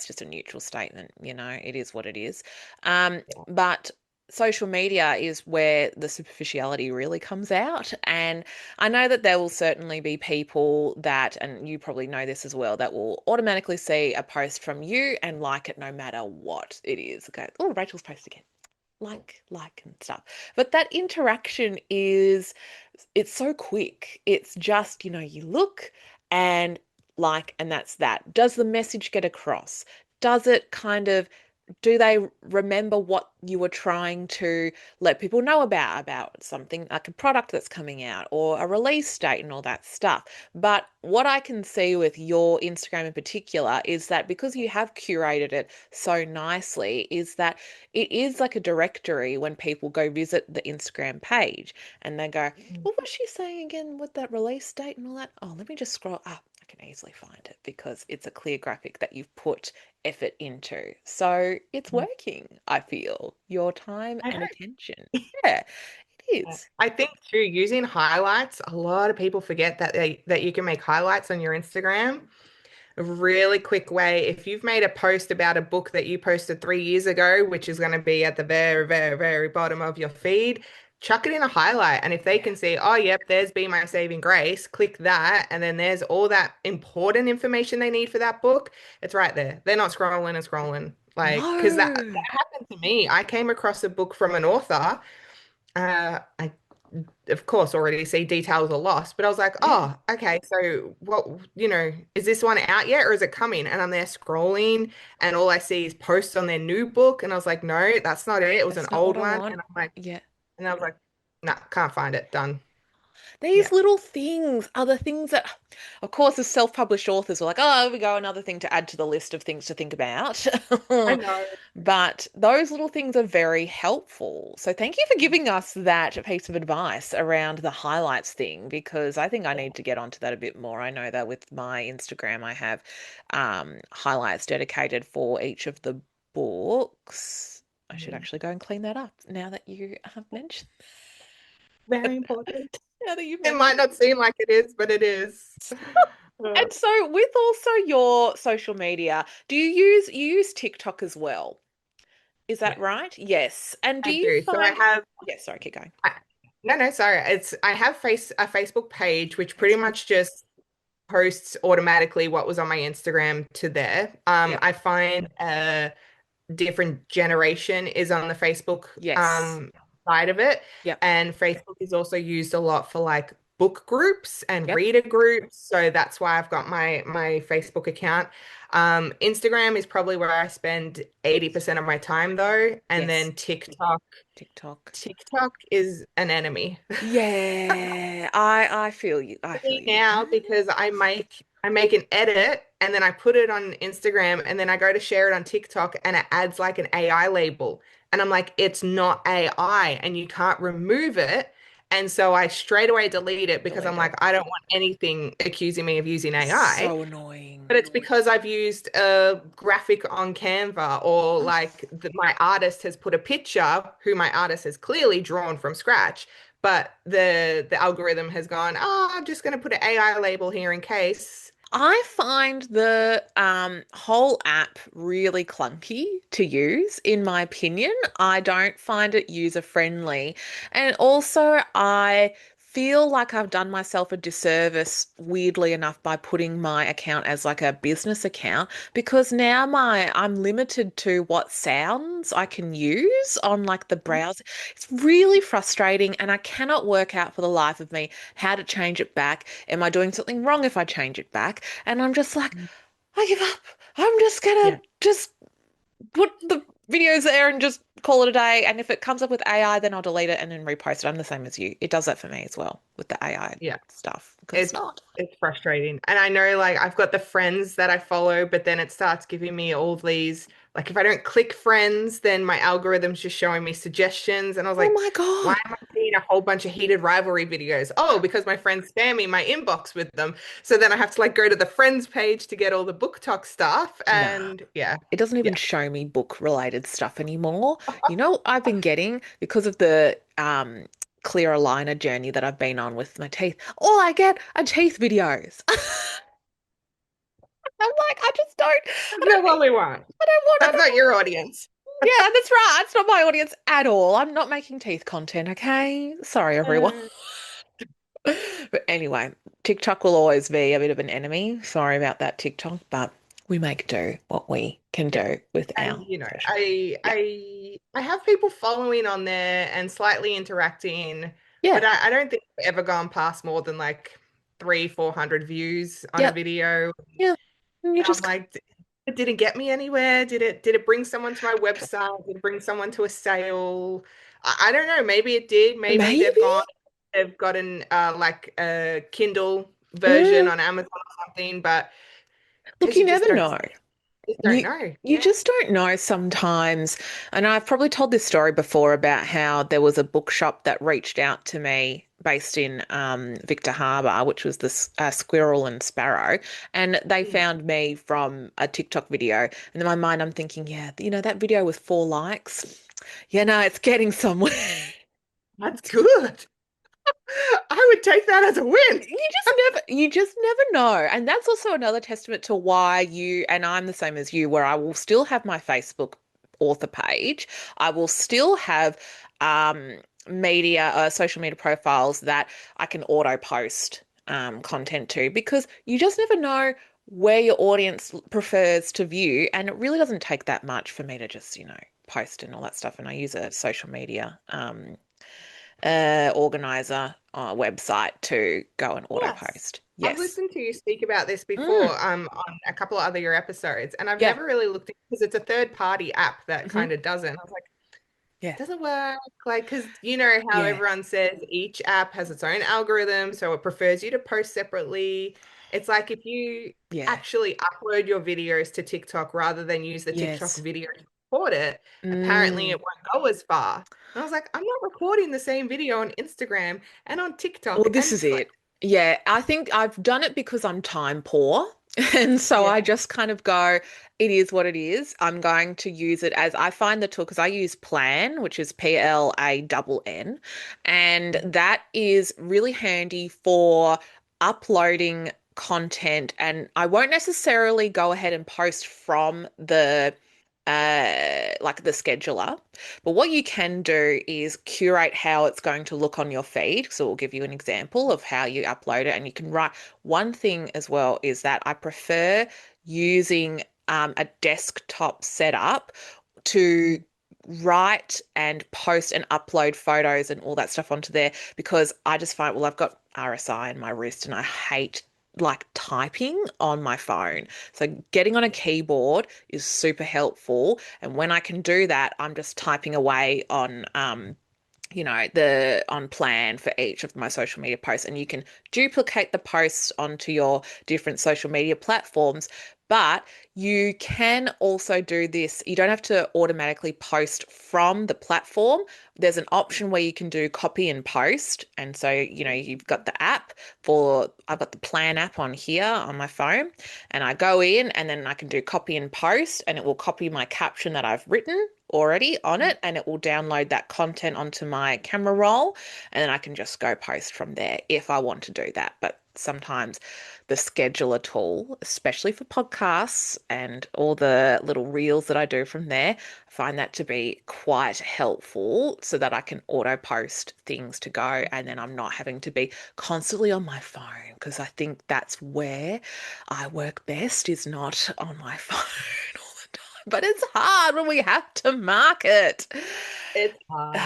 just a neutral statement. It is what it is. Yeah. But social media is where the superficiality really comes out. And I know that there will certainly be people that, and you probably know this as well, that will automatically see a post from you and like it no matter what it is. Okay, oh, Rachel's post again. Like and stuff. But that interaction it's so quick. It's just, you look and like, and that's that. Does the message get across? Does it kind of do they remember what you were trying to let people know about something like a product that's coming out or a release date and all that stuff? But what I can see with your Instagram in particular is that because you have curated it so nicely, is that it is like a directory when people go visit the Instagram page and they go, what was she saying again with that release date and all that? Oh, let me just scroll up. I can easily find it because it's a clear graphic that you've put effort into. So it's working, I feel, your time I and hope. attention. Yeah, it Yeah. is. I think too, using highlights, a lot of people forget that you can make highlights on your Instagram. A really quick way, if you've made a post about a book that you posted 3 years ago, which is going to be at the very, very, very bottom of your feed, chuck it in a highlight. And if they Yeah. can see, oh, yep, there's Be My Saving Grace, click that. And then there's all that important information they need for that book. It's right there. They're not scrolling and scrolling. Like, because No. that happened to me. I came across a book from an author. I of course already see details are lost, but I was like, Yeah. oh, okay, so what, is this one out yet or is it coming? And I'm there scrolling and all I see is posts on their new book. And I was like, no, that's not it. It was an That's not what old I one. want. And I'm like, Yeah. and I was like, nah, can't find it. Done. These Yeah. little things are the things that, of course, as self-published authors, we're like, oh, here we go, another thing to add to the list of things to think about. I know. But those little things are very helpful. So thank you for giving us that piece of advice around the highlights thing, because I think I need to get onto that a bit more. I know that with my Instagram, I have highlights dedicated for each of the books. I should Mhm. actually go and clean that up now that you have mentioned. Very important. Now that you've It might mentioned. not seem like it is, but it is. Uh, And so with also your social media, do you use TikTok as well? Is that yes, right? Yes. And do I you do. So I find, have yeah, sorry, keep going. I, no, no, sorry. I have a Facebook page which pretty Facebook. much just posts automatically what was on my Instagram to there. Yep. I find a different generation is on the Facebook Yes. side of it, Yep. and Facebook is also used a lot for like book groups and Yep. reader groups. So that's why I've got my Facebook account. Instagram is probably where I spend 80% of my time though, and Yes. then TikTok. TikTok. TikTok is an enemy. Yeah. I feel you. I feel Me you with now that. because I make an edit and then I put it on Instagram and then I go to share it on TikTok and it adds like an AI label. And I'm like, it's not AI and you can't remove it. And so I straight away delete it because I'm Delete it. like, I don't want anything accusing me of using AI. So annoying. But it's because I've used a graphic on Canva or like my artist has put a picture who my artist has clearly drawn from scratch, but the algorithm has gone, oh, I'm just going to put an AI label here in case. I find the whole app really clunky to use, in my opinion. I don't find it user friendly. And also, I feel like I've done myself a disservice, weirdly enough, by putting my account as like a business account because now I'm limited to what sounds I can use on like the browser. It's really frustrating, and I cannot work out for the life of me how to change it back. Am I doing something wrong if I change it back? And I'm just like, I give up. I'm just gonna Yeah, just put the videos there and just call it a day. And if it comes up with AI, then I'll delete it and then repost it. I'm the same as you. It does that for me as well with the AI yeah. stuff because it's It's not. it's frustrating. And I know like I've got the friends that I follow, but then it starts giving me all these like if I don't click friends, then my algorithm's just showing me suggestions. And I was Oh like, my why God. am I seeing a whole bunch of heated rivalry videos? Oh, because my friends spam me my inbox with them. So then I have to like go to the friends page to get all the book talk stuff. Nah. And yeah, It doesn't even yeah. show me book related stuff anymore. You know, I've been getting because of the clear aligner journey that I've been on with my teeth. All I get are teeth videos. I'm like, I That's don't what need, we want. I That's don't not want. your audience. Yeah, that's right. It's not my audience at all. I'm not making teeth content, okay? Sorry, everyone. Uh, But anyway, TikTok will always be a bit of an enemy. Sorry about that, TikTok, but we make do what we can yeah. do with And our social. I Yeah. I have people following on there and slightly interacting, but Yeah. I don't think I've ever gone past more than like 300, 400 views on a Yep. video. Yeah. And you And I'm just like, it didn't get me anywhere. Did it bring someone to my website? Did it bring someone to a sale? I don't know. Maybe it did. Maybe Maybe. they've gotten like a Kindle version Mm, on Amazon or something, but look, because you you just never don't know. You know. you Yeah. just don't know sometimes. And I've probably told this story before about how there was a bookshop that reached out to me based in Victor Harbor, which was the Squirrel and Sparrow, and they Mm. found me from a TikTok video. And in my mind, I'm thinking, yeah, that video with 4 likes. Yeah, no, it's getting somewhere. That's good. I would take that as a win. You just never know. And that's also another testament to why and I'm the same as you, where I will still have my Facebook author page. I will still have social media profiles that I can auto post content to, because you just never know where your audience prefers to view. And it really doesn't take that much for me to just, post and all that stuff. And I use a social media organizer website to go and auto Yes. post. I've Yes. listened to you speak about this Mm, before on a couple of other your episodes, and I've yeah. never really looked at because it's a third party app that Hmm. kind of does it. And I was like, Yeah. does it work? Like, because you know how Yeah. everyone says each app has its own algorithm, so it prefers you to post separately. It's like if you Yeah. actually upload your videos to TikTok rather than use the TikTok Yes. video to record it, apparently Mm. it won't go as far. And I was like, I'm not recording the same video on Instagram and on Well, TikTok. this And is it. Yeah, I think I've done it because I'm time poor. And so yeah. I just kind of go, it is what it is. I'm going to use it as I find the tool, because I use Plan, which is PLANN. And that is really handy for uploading content. And I won't necessarily go ahead and post from like the scheduler. But what you can do is curate how it's going to look on your feed. So we'll give you an example of how you upload it. And you can write one thing as well is that I prefer using a desktop setup to write and post and upload photos and all that stuff onto there, because I just find, well, I've got RSI in my wrist and I hate like typing on my phone. So getting on a keyboard is super helpful. And when I can do that, I'm just typing away on the on plan for each of my social media posts, and you can duplicate the posts onto your different social media platforms. But you can also do this. You don't have to automatically post from the platform. There's an option where you can do copy and post. And so, you've got the app I've got the plan app on here on my phone, and I go in and then I can do copy and post, and it will copy my caption that I've written already on it, and it will download that content onto my camera roll, and then I can just go post from there if I want to do that. But sometimes the scheduler tool, especially for podcasts and all the little reels that I do from there, I find that to be quite helpful so that I can auto post things to go, and then I'm not having to be constantly on my phone, because I think that's where I work best, is not on my phone all the time. But it's hard when we have to market. It's hard.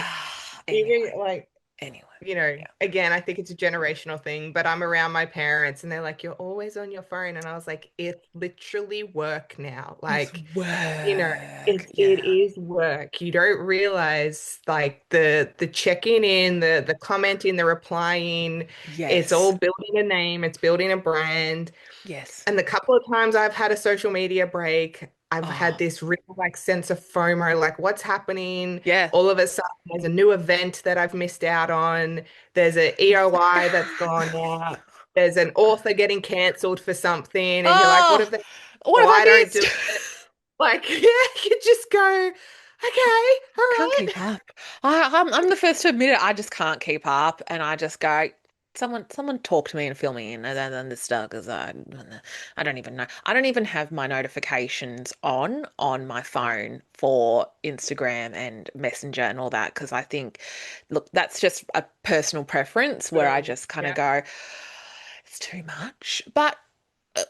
Even Anyway, like, anyway, yeah. again, I think it's a generational thing, but I'm around my parents and they're like, you're always on your phone. And I was like, it's literally work now. It's Like, work. it Yeah. is work. You don't realize like the checking in, the commenting, the replying, it's all Yes. building a name, it's building a brand. Yes. And the couple of times I've had a social media break, I've had Oh, this real like sense of FOMO, like what's happening? yeah. All of a sudden, there's a new event that I've missed out on. There's an EOI that's gone out. There's an author getting cancelled for something, and you're like, what Oh, if they? what Oh, have I I don't missed? do it. Like, yeah, you just go, okay, all Can't right. keep up. I'm the first to admit it. I just can't keep up, and I just go, someone talk to me and fill me in, and then this stuff, because I don't even know. I don't even have my notifications on my phone for Instagram and Messenger and all that, because I think, look, that's just a personal preference where I just kind of Yeah. go, it's too much. But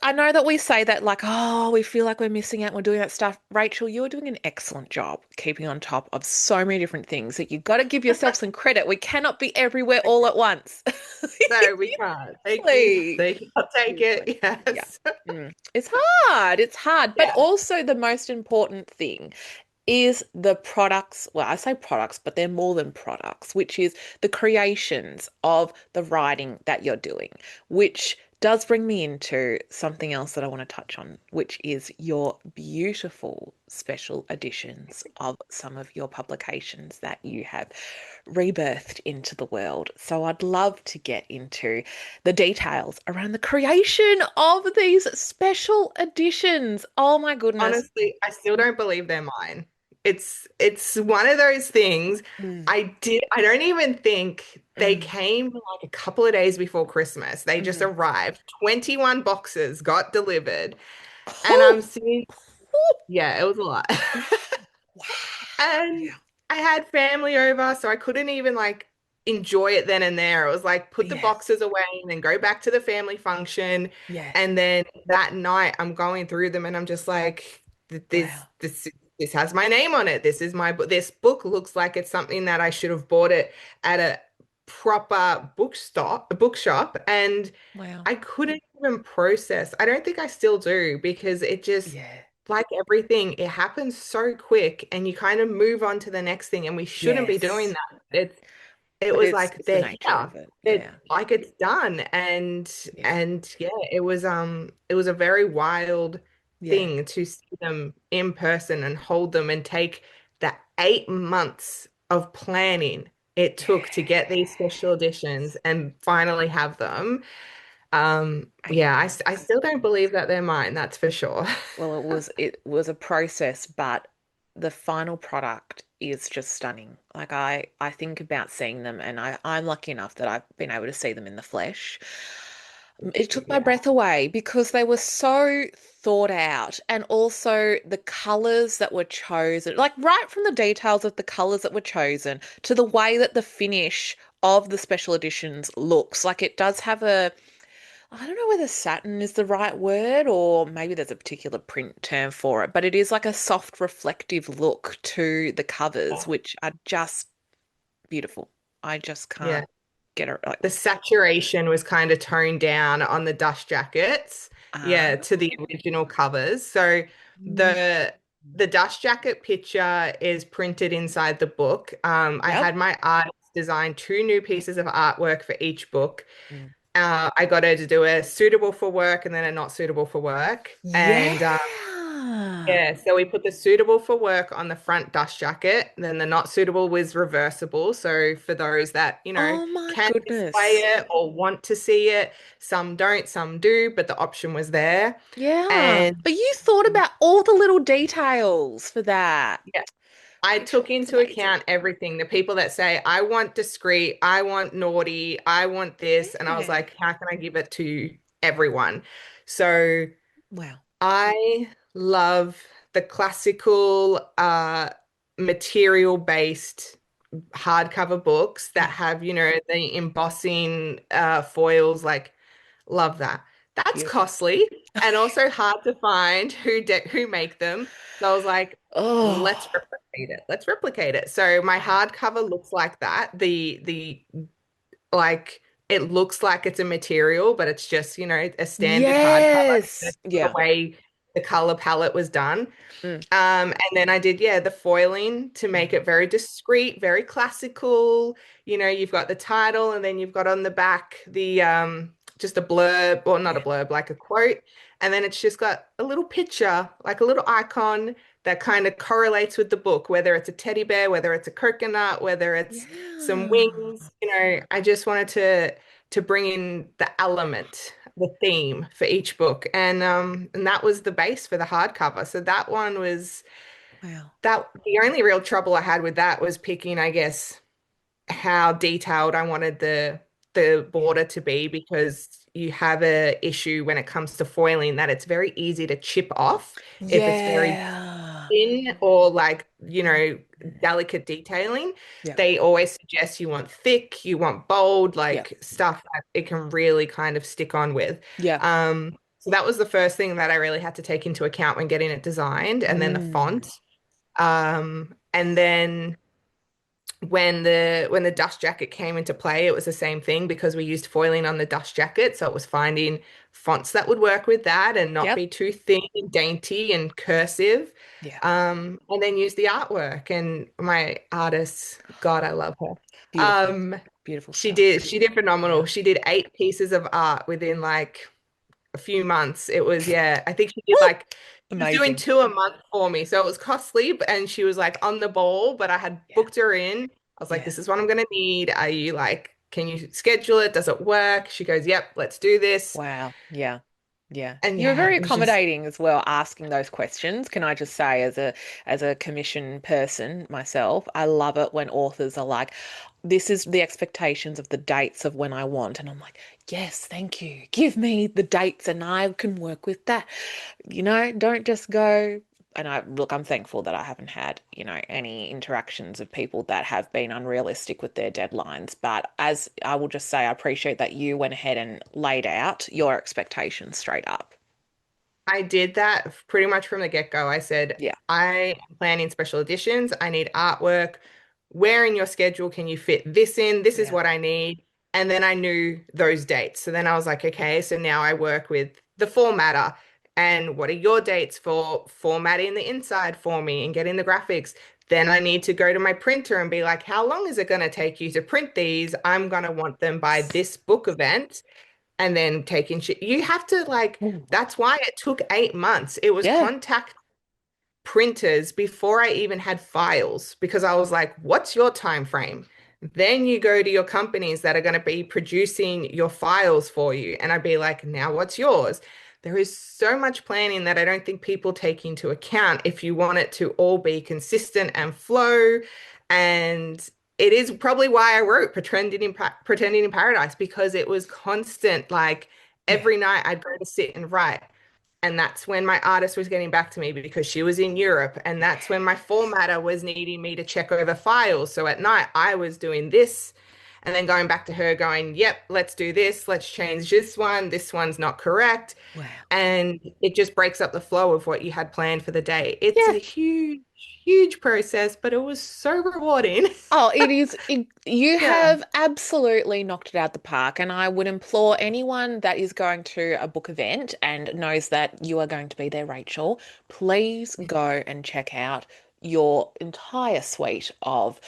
I know that we say that like, oh, we feel like we're missing out, we're doing that stuff. Rachel, you're doing an excellent job keeping on top of so many different things that you got to give yourself some credit. We cannot be everywhere all at once. No, we can't. Seriously. They cannot take Seriously. it. Yeah. Yes. It's hard. It's hard. But Yeah. also the most important thing is the products. Well, I say products, but they're more than products, which is the creations of the writing that you're doing, which does bring me into something else that I want to touch on, which is your beautiful special editions of some of your publications that you have rebirthed into the world. So I'd love to get into the details around the creation of these special editions. Oh my goodness. Honestly, I still don't believe they're mine. It's one of those things. Mm, I don't even think they mm, came like a couple of days before Christmas. They just mm. arrived. 21 boxes got delivered. And I'm Oh, seeing, yeah, it was a lot. wow. And Yeah. I had family over, so I couldn't even like enjoy it then and there. It was like put the Yes. boxes away and then go back to the family function. Yes. And then that night I'm going through them and I'm just like, Wow. this has my name on it. This is my book. This book looks like it's something that I should have bought it at a proper bookshop. And Wow. I couldn't even process. I don't think I still do because it just, Yeah. like everything, it happens so quick and you kind of move on to the next thing. And we shouldn't be doing Yes. that. It But was it's like it's the they're nature here. of it. It's Yeah. like it's done. Yeah. And yeah, it was a very wild Yeah. thing to see them in person and hold them and take the 8 months of planning it took to get these special editions Yes. and finally have them. Eight Yeah, I months. still don't believe that they're mine, that's for sure. Well, it was a process, but the final product is just stunning. Like I think about seeing them and I'm lucky enough that I've been able to see them in the flesh. It took my Yeah. breath away because they were so thought out and also the colors that were chosen, like right from the details of the colors that were chosen to the way that the finish of the special editions looks. Like it does have a I don't know whether satin is the right word or maybe there's a particular print term for it, but it is like a soft reflective look to the covers, which are just beautiful. I just Yeah. can't get it like, The saturation was kind of toned down on the dust jackets, ah, yeah, to the original covers. So mm, the dust jacket picture is printed inside the book. I yep. had my artist design two new pieces of artwork for each book. Mm. I got her to do a suitable for work and then a not suitable for work. Yeah. And yeah, so we put the suitable for work on the front dust jacket, then the not suitable was reversible. So for those that, Oh my can display goodness. it or want to see it, some don't, some do, but the option was there. Yeah. And But you thought about all the little details for that. yeah, I Rachel, took it's into amazing. account everything. The people that say, I want discreet, I want naughty, I want this. And I was Yeah. like, how can I give it to everyone? So Wow. I love the classical material based hardcover books that Yeah. have, the embossing foils, like love that. That's Beautiful. costly and also hard to find who make them. So I was like, let's Oh, replicate it. Let's replicate it. So my wow. hardcover looks like that. The like it looks like it's a material, but it's just, a standard hardcover. Yes. That's the Yeah. way the color palette was done. Mm, And then I did, yeah, the foiling to make mm. it very discreet, very classical. You've got the title, and then you've got on the back the just a blurb, or not a Yeah. blurb, like a quote. And then it's just got a little picture, like a little icon that kind of correlates with the book, whether it's a teddy bear, whether it's a coconut, whether it's some Yeah. wings. I just wanted to bring in the element, the theme for each book. And that was the base for the hardcover. So that one was Wow. that the only real trouble I had with that was picking, I guess, how detailed I wanted the Yeah. border to be because you have a issue when it comes to foiling that it's very easy to chip off if it's very Yeah. thin or like, Mm, delicate detailing. yeah. They always suggest you want thick, you want bold, Yeah. like stuff that it can really kind of stick on with. Yeah. Um, So that was the first thing that I really had to take into account when getting it designed, and then the font. Mm. And then when the dust jacket came into play, it was the same thing because we used foiling on the dust jacket. So it was finding fonts that would work with that and not Yep. be too thin and dainty and cursive. Yeah. And then use the artwork. And my artist, God, I love her. Beautiful. Um, Beautiful she stuff. did she did Yeah. phenomenal. She did 8 pieces of art within like a few months. It was, yeah, I think she did Woo! like, she was doing Amazing. 2 a month for me. So it was costly, and she was like on the ball, but I had Yeah. booked her in. I was like, Yeah. this is what I'm going to need. Are you like, can you schedule it? Does it work? She goes, yep, let's do this. Wow. Yeah. Yeah. And You were yeah, very it was just, accommodating as well, asking those questions. Can I just say, as a commission person myself, I love it when authors are like, this is the expectations of the dates of when I want. And I'm like, yes, thank you. Give me the dates and I can work with that. Don't just go. And I'm thankful that I haven't had, any interactions of people that have been unrealistic with their deadlines. But as I will just say, I appreciate that you went ahead and laid out your expectations straight up. I did that pretty much from the get-go. I said, Yeah, I am planning special editions. I need artwork. Where in your schedule can you fit this in? This is yeah, what I need. And then I knew those dates. So then I was like, okay, so now I work with the formatter. And what are your dates for formatting the inside for me and getting the graphics? Then I need to go to my printer and be like, how long is it going to take you to print these? I'm going to want them by this book event, and then taking shit. You have to like, ooh, that's why it took 8 months. It was yeah, contact printers before I even had files because I was like, what's your time frame? Then you go to your companies that are going to be producing your files for you. And I'd be like, now what's yours? There is so much planning that I don't think people take into account if you want it to all be consistent and flow. And it is probably why I wrote Pretending in Paradise, because it was constant. Like yeah. every night I'd go to sit and write. And that's when my artist was getting back to me because she was in Europe. And that's when my formatter was needing me to check over files. So at night, I was doing this and then going back to her going, yep, let's do this. Let's change this one. This one's not correct. Wow. And it just breaks up the flow of what you had planned for the day. It's Yeah. a huge, huge process, but it was so rewarding. Oh, it is. You Yeah. have absolutely knocked it out the park. And I would implore anyone that is going to a book event and knows that you are going to be there, Rachel, please go and check out your entire suite of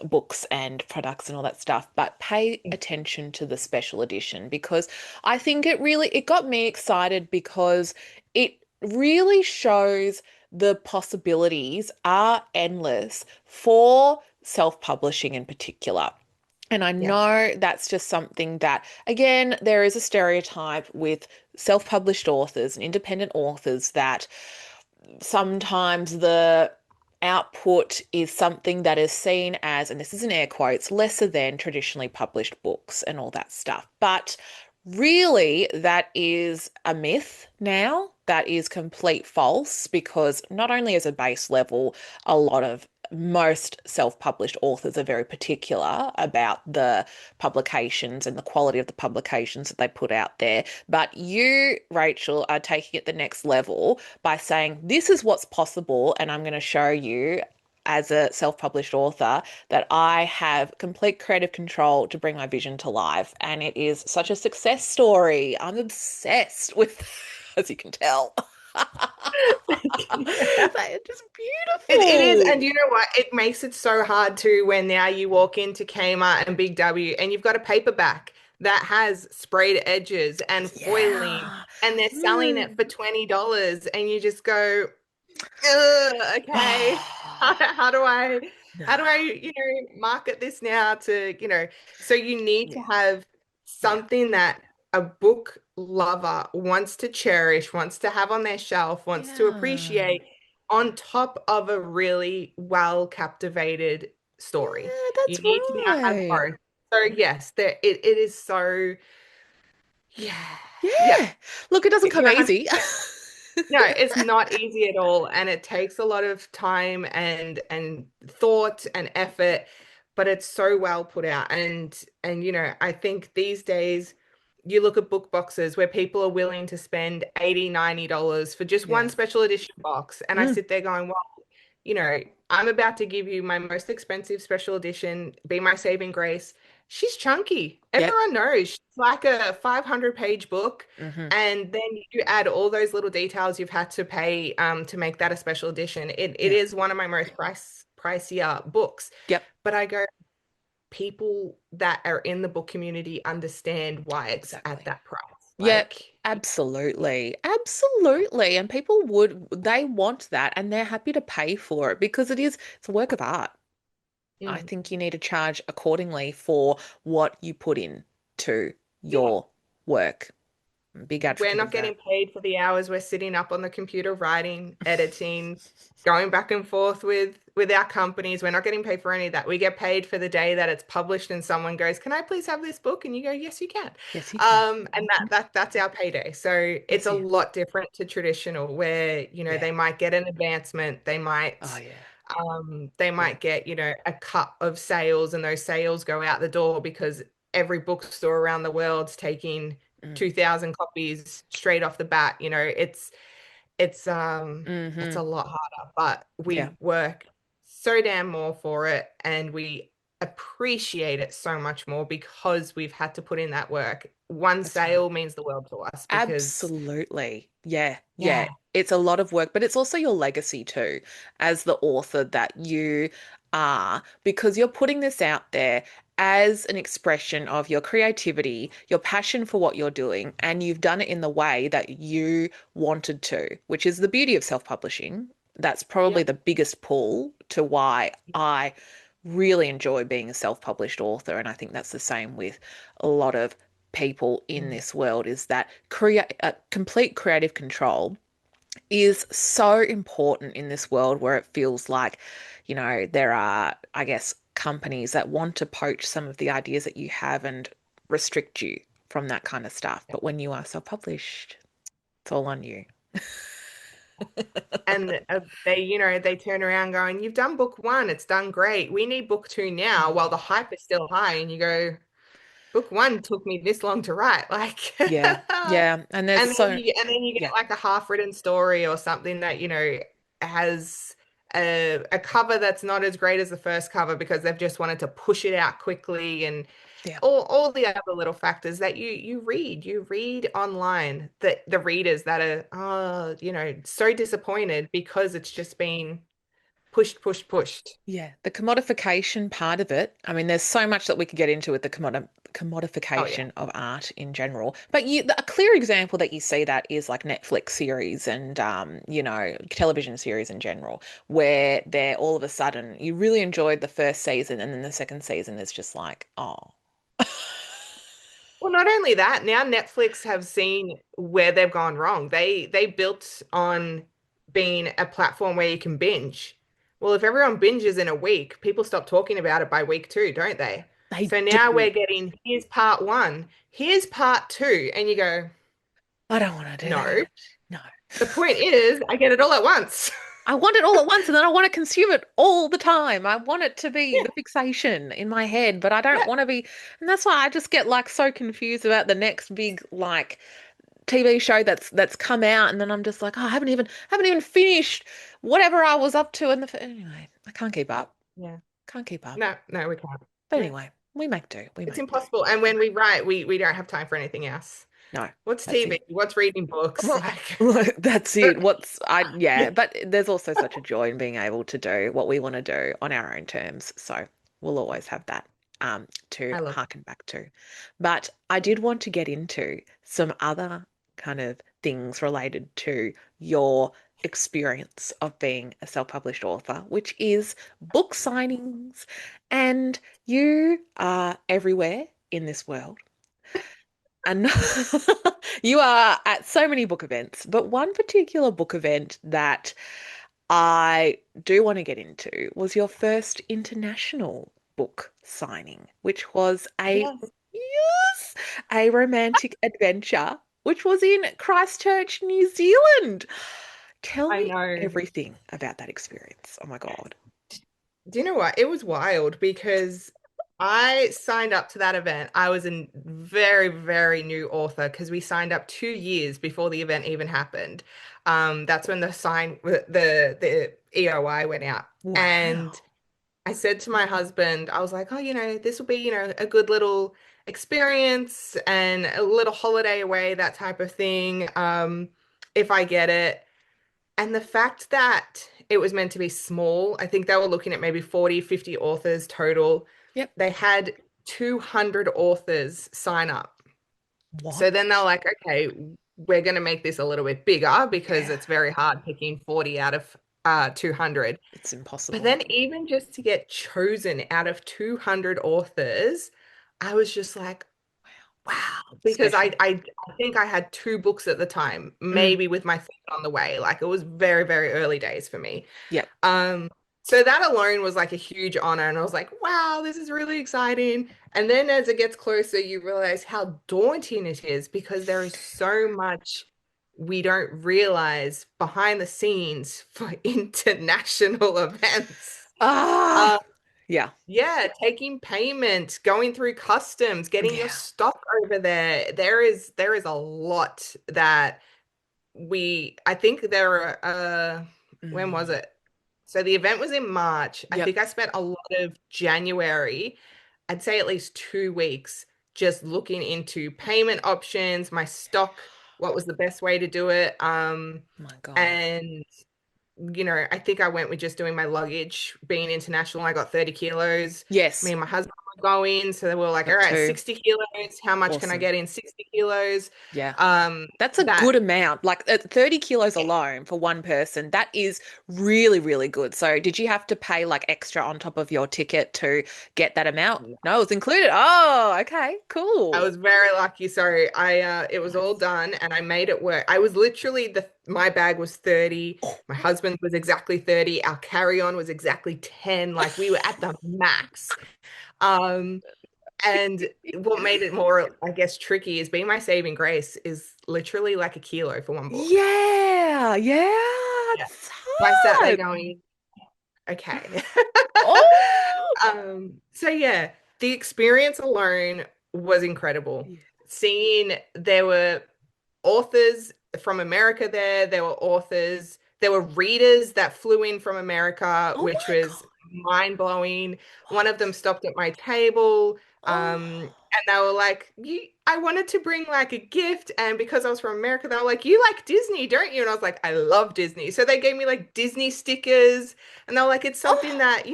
books and products and all that stuff. But pay attention to the special edition because I think it got me excited because it really shows the possibilities are endless for self-publishing in particular. And I Yeah. know that's just something that, again, there is a stereotype with self-published authors and independent authors that sometimes the output is something that is seen as, and this is in air quotes, lesser than traditionally published books and all that stuff. But really, that is a myth now. That is complete false because not only as a base level, a lot of most self-published authors are very particular about the publications and the quality of the publications that they put out there. But you, Rachel, are taking it the next level by saying, this is what's possible, and I'm going to show you as a self-published author that I have complete creative control to bring my vision to life. And it is such a success story. I'm obsessed with, as you can tell. Yeah. It's just It is, and beautiful. you know what? It makes it so hard too when now you walk into Kmart and Big W and you've got a paperback that has sprayed edges and foiling, Yeah. and they're selling it Mm. for $20, and you just go, ugh, okay. How do I, No. market this now to, so you need to Yeah. have Yeah. something that a book lover wants to cherish, wants to have on their shelf, wants to Yeah. appreciate on top of a really well captivated story. Yeah, You that's need to now have right. both. So yes, it is so, yeah. Yeah. Yeah. Look, it doesn't come I have easy. no, it's not easy at all, and it takes a lot of time and thought and effort, but it's so well put out. And I think these days you look at book boxes where people are willing to spend 80, $90 for just one Yeah. special edition box. And I Mm. sit there going, well, you know, I'm about to give you my most expensive special edition, Be My Saving Grace. She's chunky. Yep. Everyone knows she's like a 500-page book. Hmm. And then you add all those little details you've had to pay to make that a special edition. It Yeah. is one of my most pricier books. Yep. But I go, people that are in the book community understand why it's at Exactly. that price. Yeah, Like, absolutely. Absolutely. And people they want that and they're happy to pay for it because it's a work of art. I mm, think you need to charge accordingly for what you put in to yeah, your work. Big we're advocate not of that. getting paid for the hours we're sitting up on the computer writing, editing, going back and forth with our companies. We're not getting paid for any of that. We get paid for the day that it's published and someone goes, "Can I please have this book?" And you go, "Yes, you can." Yes, you can. And that's our payday. So it's That's a it. lot different to traditional where, Yeah. they might get an advancement, Oh, yeah. they Yeah. might get, a cut of sales, and those sales go out the door because every bookstore around the world's taking Mm. 2,000 copies straight off the bat. It's Hmm. a lot harder, but Yeah. we work so damn more for it, and we appreciate it so much more because we've had to put in that work. One That's right. sale means the world to us because, Absolutely. Yeah, yeah. yeah, It's a lot of work, but it's also your legacy too, as the author that you are, because you're putting this out there as an expression of your creativity, your passion for what you're doing, and you've done it in the way that you wanted to, which is the beauty of self-publishing. That's probably yep, the biggest pull to why I really enjoy being a self-published author, and I think that's the same with a lot of people in mm, this world is that complete creative control is so important in this world where it feels like, there are, I guess, companies that want to poach some of the ideas that you have and restrict you from that kind of stuff. yep. But when you are self-published, it's all on you. And they turn around going, "You've done book one, it's done great. We need book two now," while the hype is still high, and you go, "Book one took me this long to write." Like, Yeah, yeah. And there's so, and then you get yeah, like a half-written story or something that, has a cover that's not as great as the first cover because they've just wanted to push it out quickly, and yeah. all the other little factors that you read online, that the readers that are, so disappointed because it's just been pushed, pushed, pushed. Yeah, the commodification part of it. I mean, there's so much that we could get into with the Oh yeah. commodification of art in general. But a clear example that you see that is like Netflix series and television series in general, where they're all of a sudden you really enjoyed the first season and then the second season is just like, oh. Well, not only that, now Netflix have seen where they've gone wrong. They built on being a platform where you can binge. Well, if everyone binges in a week, people stop talking about it by week two, don't they? They So now do. we're getting, here's part one, here's part two, and you go, I don't want to do no. that. No. The point is, I get it all at once. I want it all at once and then I want to consume it all the time. I want it to be Yeah, the fixation in my head, but I don't yeah, want to be. And that's why I just get like so confused about the next big like TV show that's come out and then I'm just like, oh, I haven't even finished whatever I was up to in the anyway, I can't keep up. yeah. Can't keep up. No, no, we can't. But Yeah, anyway, we make do. We it's make do. impossible. And when we write, we don't have time for anything else. No, What's that's TV? it. What's reading books? Like, That's it. yeah, Yeah, but there's also such a joy in being able to do what we want to do on our own terms. So we'll always have that to I love it. harken back to. But I did want to get into some other kind of things related to your experience of being a self-published author, which is book signings. And you are everywhere in this world. And you are at so many book events, but one particular book event that I do want to get into was your first international book signing, which was Yes, yes, a romantic adventure, which was in Christchurch, New Zealand. Tell I me know. everything about that experience. Oh my God. Do you know what? It was wild because I signed up to that event. I was a very, very new author because we signed up 2 years before the event even happened. That's when the EOI went out. And Wow. I said to my husband, I was like, oh, this will be, a good little experience and a little holiday away, that type of thing, if I get it. And the fact that it was meant to be small, I think they were looking at maybe 40, 50 authors total. Yep. They had 200 authors sign up. What? So then they're like, okay, we're going to make this a little bit bigger because Yeah. it's very hard picking 40 out of 200. It's But impossible. then even just to get chosen out of 200 authors, I was just like, wow, because Special. I think I had two books at the time, Mm. maybe with my third on the way. Like it was very, very early days for me. Yep. Um, so that alone was like a huge honor, and I was like, wow, this is really exciting. And then as it gets closer, you realize how daunting it is because there is so much we don't realize behind the scenes for international events. Ah. Yeah. Yeah, taking payment, going through customs, getting your Yeah. stock over there. There is a lot that I think there are when was Mm. it? So the event was in March. I Yep. think I spent a lot of January, I'd say at least 2 weeks, just looking into payment options, my stock, what was the best way to do it. My God. And I think I went with just doing my luggage, being international. I got 30 kilos. Me Yes. and my husband were going. So they were like, all Got right, two. 60 kilos. How much can I Awesome. get in 60 kilos? Yeah. Um, That's a that, good amount. Like 30 kilos yeah. alone for one person, that is really, really good. So, did you have to pay like extra on top of your ticket to get that amount? No, it's included. Oh, okay, I cool. was very lucky. Sorry. It was all Nice. done and I made it work. I was literally my bag was 30. My husband was exactly 30. Our carry-on was exactly 10. Like we were at the max. Um, And what made it more, I guess, tricky is being my saving grace is literally like a kilo for one book. Yeah, yeah, Yeah. it's So I sat there hard. going, okay. Oh, So yeah, the experience alone was incredible. yeah. Seeing there were authors from America there, there were readers that flew in from America, Oh which my was God. mind-blowing. One of them What? stopped at my table, Oh, and they were like, I wanted to bring like a gift, and because I was from America, they were like, you like Disney, don't you? And I was like, I love Disney. So they gave me like Disney stickers, and they were like, it's something oh, that,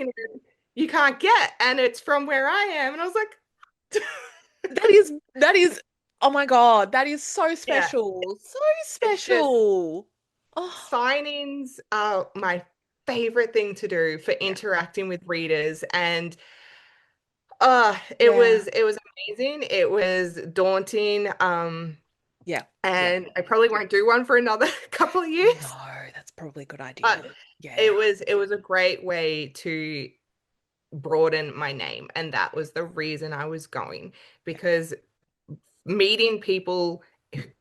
you can't get, and it's from where I am. And I was like, that is, oh my God, that is so yeah, special. So it's just special. Oh, signings are my favorite thing to do for yeah. interacting with readers. And it Yeah. was amazing. It was daunting. Yeah. Yeah. And I probably won't do one for another couple of years. No, that's probably a good idea. But Yeah. it was a great way to broaden my name. And that was the reason I was going Yeah. because meeting people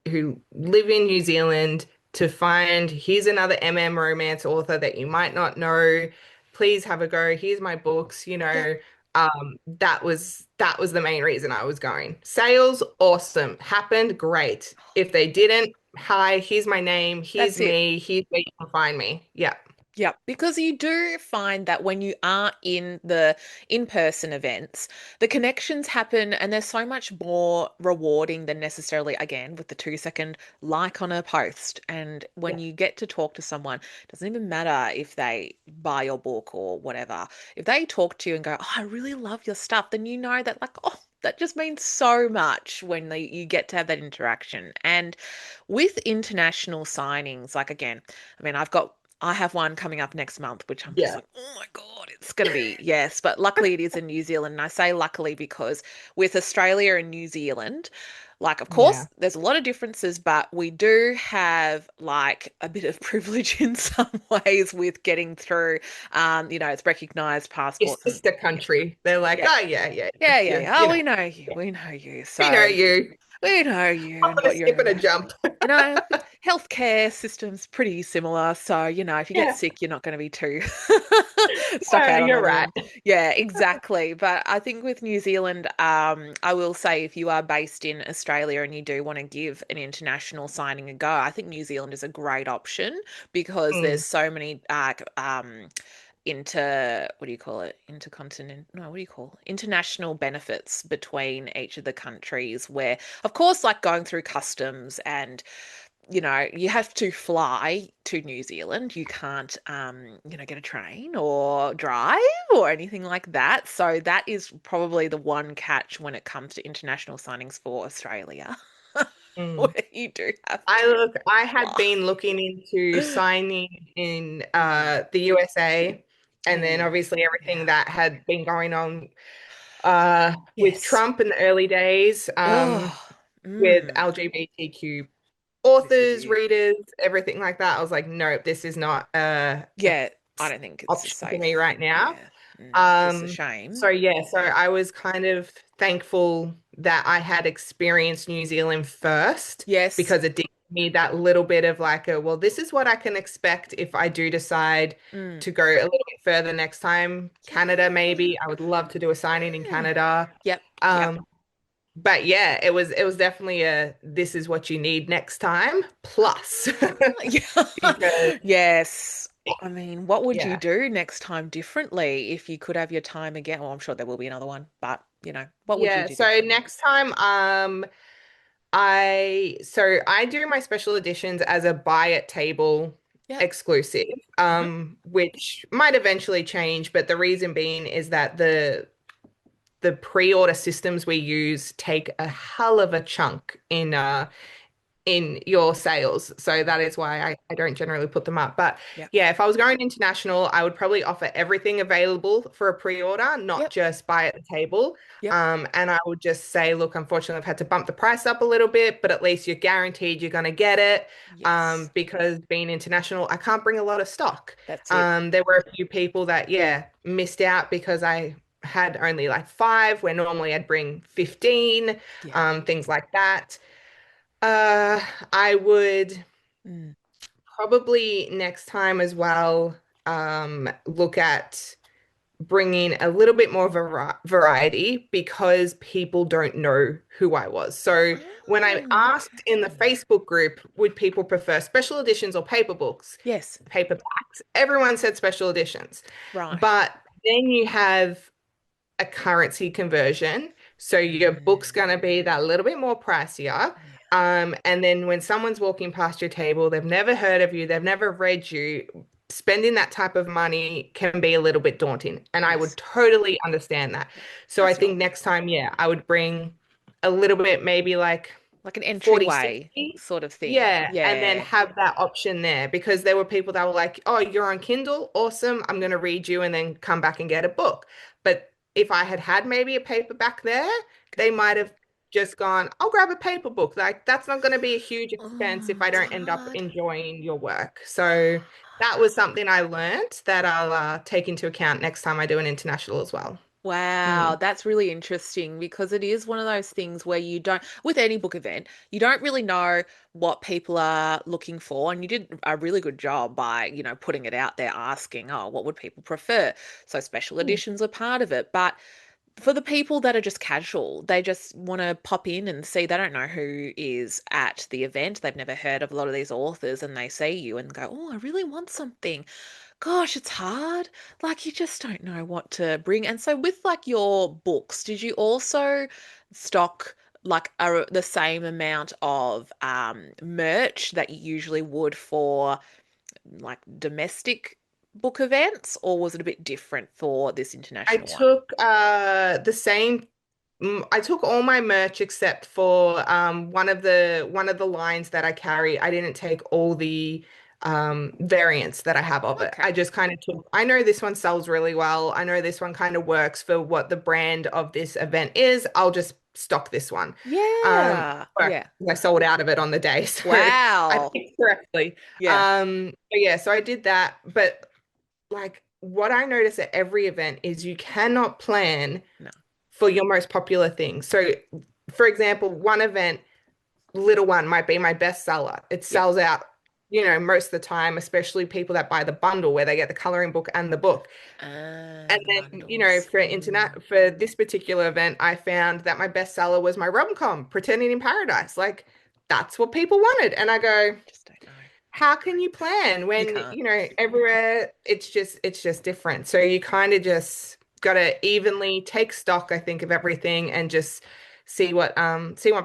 who live in New Zealand to find here's another romance author that you might not know. Please have a go. Here's my books, Yeah. that was the main reason I was going. Sales, awesome. Happened, great. If they didn't, hi, here's my name, here's That's it. me, here's where you can find me. Yeah. Yeah, because you do find that when you are in the in-person events, the connections happen and they're so much more rewarding than necessarily, again, with the 2-second like on a post. And when Yeah. you get to talk to someone, it doesn't even matter if they buy your book or whatever. If they talk to you and go, "Oh, I really love your stuff," then you know that like, oh, that just means so much when you get to have that interaction. And with international signings, like again, I mean, I have one coming up next month, which I'm just Yeah. like, oh my God, it's going to be, yes. But luckily it is in New Zealand. And I say luckily because with Australia and New Zealand, like, of Yeah. course, there's a lot of differences, but we do have like a bit of privilege in some ways with getting through. It's recognized Your passports and sister country. They're like, yeah, oh yeah, yeah, yeah, yeah, yeah, yeah. Oh, we know you. We know you. we know So you. We know you I'm and gonna what you're skip and a about. jump. You know, healthcare system's pretty similar. So, if you get Yeah, sick, you're not going to be too stuck out on a you're right. limb. Yeah, exactly. But I think with New Zealand, I will say if you are based in Australia and you do want to give an international signing a go, I think New Zealand is a great option because there's Mm, so many what do you call it? Intercontinent, no, what do you call international benefits between each of the countries where, of course, like going through customs and you have to fly to New Zealand. You can't, get a train or drive or anything like that. So that is probably the one catch when it comes to international signings for Australia, mm. where you do have to I had fly. been looking into signing in Mm. the USA, and then Oh, obviously everything yeah. that had been going on with Yes. Trump in the early days, Oh, with mm. LGBTQ This is authors, it. readers, everything like that. I was like, nope, this is not a Yeah, I don't think it's a option for me safe. right now. Yeah. Which is a Um, shame. so yeah, so I was kind of thankful that I had experienced New Zealand first Yes. because it did give me that little bit of like a, well, this is what I can expect if I do decide Mm. to go a little bit further next time. Canada, Yeah. maybe. I would love to do a signing in Yeah. Canada. Yep. Yep. Um, but yeah, it was definitely a this is what you need next time plus Yeah. because Yes. I mean, what would you yeah. do next time differently if you could have your time again? Well, I'm sure there will be another one, but what would you Yeah, do so differently? next time I do my special editions as a buy at table Yep. exclusive, Uh-huh. which might eventually change, but the reason being is that the pre-order systems we use take a hell of a chunk in your sales. So Yeah. that is why I don't generally put them up. But Yep. yeah, if I was going international, I would probably offer everything available for a pre-order, not Yep. just buy at the table. Yep. And I would just say, look, unfortunately, I've had to bump the price up a little bit, but at least you're guaranteed you're going to get it. Yes. Because being international, I can't bring a lot of stock. That's it. There were a few people that, yeah, missed out because I had only like five, where normally I'd bring 15, Yeah. things like that. Uh, I would Mm. probably next time as well, look at bringing a little bit more variety because people don't know who I was. So when I Oh, asked in the okay. Facebook group, would people prefer special editions or paper books, Yes. paperbacks? Everyone said special editions. Right. But then you have a currency conversion. So your book's Mm. going to be that little bit more pricier. Yeah. And then when someone's walking past your table, they've never heard of you, they've never read you, spending that type of money can be a little bit daunting. And I would Yes. totally understand that. Yeah. So I That's think normal. next time, yeah, I would bring a little bit, maybe like Like an 40, entryway 60. sort of thing. Yeah, and then Yeah. have that option there because there were people that were like, "Oh, you're on Kindle, awesome. I'm going to read you and then come back and get a book." But if I had had maybe a paperback there, they might have just gone, "I'll grab a paper book." Like that's not going to be a huge expense if Oh, I it's don't end up hard. enjoying your work. So that was something I learned that I'll take into account next time I do an international as well. Wow, Mm. that's really interesting because it is one of those things where you don't, with any book event, you don't really know what people are looking for. And you did a really good job by, putting it out there, asking, oh, what would people prefer? So special Mm. editions are part of it. But for the people that are just casual, they just want to pop in and see, they don't know who is at the event. They've never heard of a lot of these authors and they see you and go, oh, I really want something. Gosh, it's hard. Like you just don't know what to bring. And so with like your books, did you also stock like the same amount of merch that you usually would for like domestic book events, or was it a bit different for this I international one? took the same I took all my merch except for one of the lines that I carry. I didn't take all the variants that I have of it. I Okay. just kind of took, I know this one sells really well. I know this one kind of works for what the brand of this event is. I'll just stock this one. Yeah. But Yeah. I sold out of it on the day, so I Wow. picked correctly. Yeah. So yeah, so I did that, but like what I notice at every event is you cannot plan No. for your most popular thing. So, for example, one event, little one might be my bestseller. It Yep. sells out, most of the time, especially people that buy the bundle where they get the coloring book and the book. And The then, bundles. for internet for this particular event, I found that my bestseller was my rom-com, Pretending in Paradise. Like that's what people wanted. And I go, Just don't know. how can you plan You when, can't. everywhere it's just different. So you kind of just got to evenly take stock, I think, of everything and just see what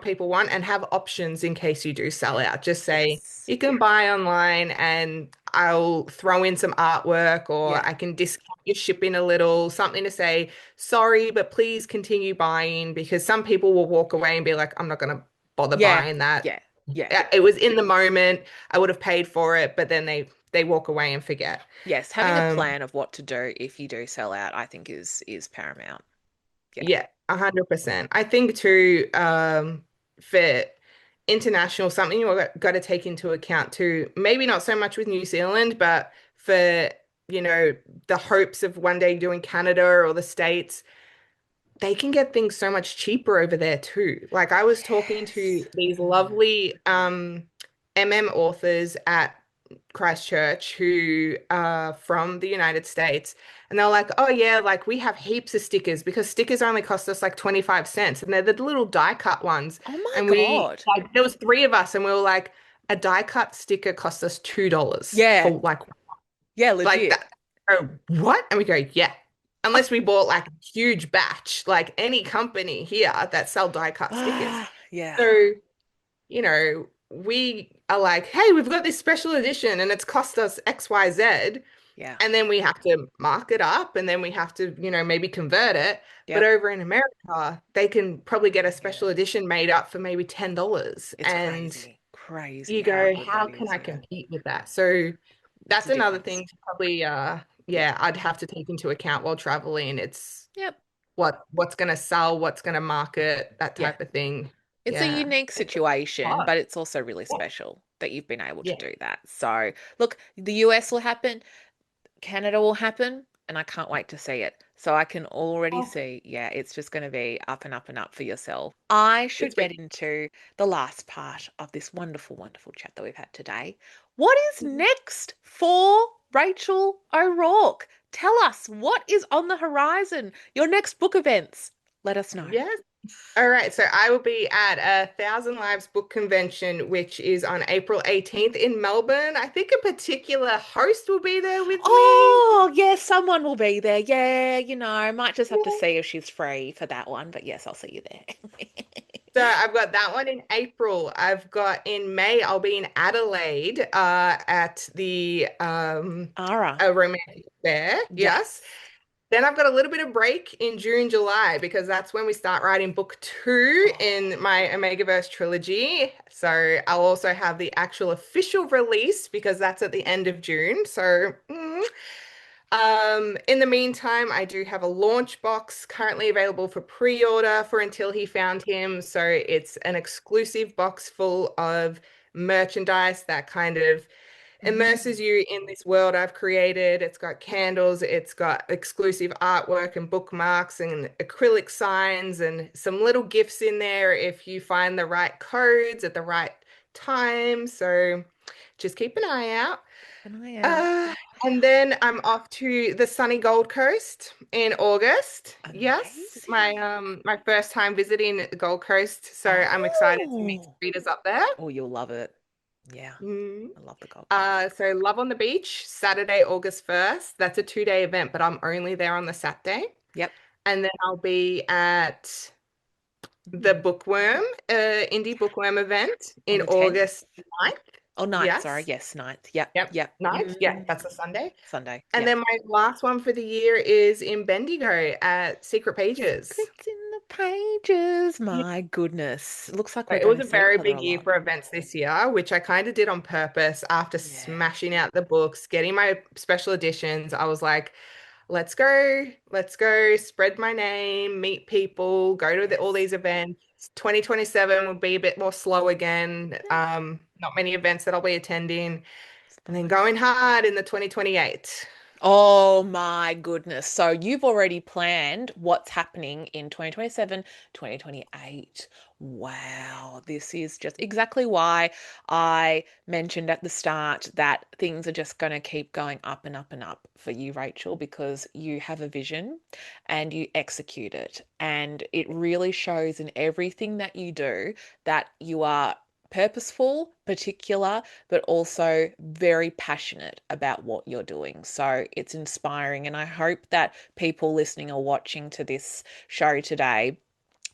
people want and have options in case you do sell out. Just say Yes. you can buy online and I'll throw in some artwork or Yeah. I can discount your shipping a little, something to say, sorry, but please continue buying because some people will walk away and be like, I'm not going to bother Yeah. buying that. Yeah. Yeah. It was in the moment. I would have paid for it, but then they walk away and forget. Yes. Having a Um, plan of what to do if you do sell out, I think is paramount. Yeah. yeah, 100%. I think too, for international, something you've got to take into account too, maybe not so much with New Zealand, but for, you know, the hopes of one day doing Canada or the States, they can get things so much cheaper over there too. Like I was talking to Yes. these lovely MM authors at Christchurch who are from the United States. And they're like, oh yeah, like we have heaps of stickers because stickers only cost us like 25 cents. And they're the little die cut ones. Oh my And God. there was three of us and we were like, a die cut sticker cost us $2 Yeah. for Yeah, like legit. that. Oh, what? And we go, yeah. Unless we bought like a huge batch, like any company here that sell die cut stickers. Yeah. So, we are like, hey, we've got this special edition and it's cost us XYZ. Yeah. And then we have to mark it up and then we have to, maybe convert it. But Yep. over in America, they can probably get a Yeah. special edition made up for maybe $10. It's And crazy. Crazy you how go, good how that can is. I Yeah. compete with that? So It's that's a another difference. thing to probably, Yeah. yeah, I'd have to take into account while traveling. It's Yep. what's going to sell, what's going to market, that Yeah. type of thing. It's a Yeah. unique It's situation, hard. but it's also really special that you've been able to Yeah. do that. So, look, the US will happen, Canada will happen, and I can't wait to see it. So I can already Oh, see, yeah, it's just going to be up and up and up for yourself. I should it's get been. into the last part of this wonderful, wonderful chat that we've had today. What is next for Rachel O'Rourke? Tell us what is on the horizon, your next book events. Let us know. Yes. All right. So I will be at a Thousand Lives Book Convention, which is on April 18th in Melbourne. I think a particular host will be there with me. Oh, yes, someone will be there. Yeah, might just have to Yeah. see if she's free for that one. But yes, I'll see you there. So I've got that one in April. I've got in May, I'll be in Adelaide at the Ara. a romantic fair. Yes. Yes. Then I've got a little bit of break in June, July, because that's when we start writing book two in Oh, my Omegaverse trilogy. So I'll also have the actual official release because that's at the end of June. So, in the meantime, I do have a launch box currently available for pre-order for Until He Found Him. So it's an exclusive box full of merchandise that kind of immerses mm, you in this world I've created. It's got candles, it's got exclusive artwork and bookmarks and acrylic signs and some little gifts in there if you find the right codes at the right time. So just keep an eye out. keep an eye out. Uh, and then I'm off to the sunny Gold Coast in August. Yes, my Amazing. my first time visiting the Gold Coast, so I'm excited to meet Oh, readers up there. oh, you'll love it. Yeah, Mm. I love the Gold Coast. So Love on the Beach, Saturday, August 1st. That's a 2-day event, but I'm only there on the Saturday. Yep. And then I'll be at the Mm. Bookworm, indie bookworm event On in the 10th. August 9th. Oh, ninth, sorry. Yes. Yes, ninth. Yep. Yep. Yep. 9th. Yeah, that's a Sunday. Sunday. And Yep. then my last one for the year is in Bendigo at Secret Pages. Secrets in the pages. My goodness. Looks like we're It was going a to see very each other a big year lot. for events this year, which I kind of did on purpose after Yeah. smashing out the books, getting my special editions. I was like, let's go, spread my name, meet people, go to all Yes. these events. 2027 will be a bit more slow again. Not many events that I'll be attending, and then going hard in the 2028. Oh my goodness. So you've already planned what's happening in 2027, 2028. Wow, this is just exactly why I mentioned at the start that things are just going to keep going up and up and up for you, Rachel, because you have a vision and you execute it. And it really shows in everything that you do that you are purposeful, particular, but also very passionate about what you're doing. So it's inspiring. And I hope that people listening or watching to this show today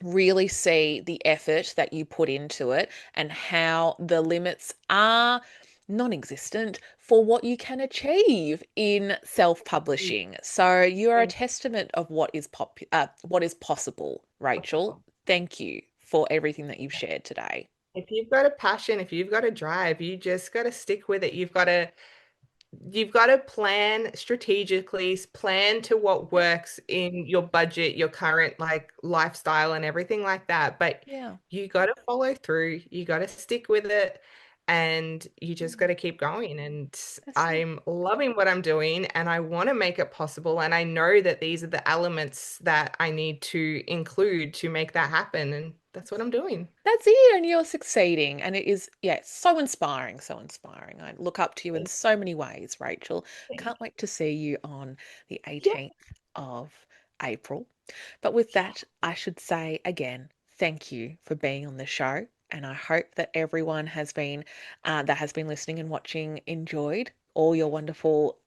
really see the effort that you put into it and how the limits are non-existent for what you can achieve in self-publishing. So you are a Thank testament of what is possible, Rachel. you. Thank you for everything that you've shared today. If you've got a passion, if you've got a drive, you just got to stick with it. You've got to plan strategically, plan to what Yep. works in your budget, your current like lifestyle and everything like that. But Yeah. you got to follow through, you got to stick with it, and you just got Mm, to keep going. And that's it. I'm loving what I'm doing, and I want to make it possible. And I know that these are the elements that I need to include to make that happen. And that's what I'm doing. That's it, and you're succeeding. And it is, yeah, it's so inspiring, so inspiring. I look up to you in Thank so many ways, Rachel. you. Can't wait to see you on the Yeah, 18th of April. But with yeah, that, I should say again, thank you for being on the show. And I hope that everyone that has been listening and watching enjoyed all your wonderful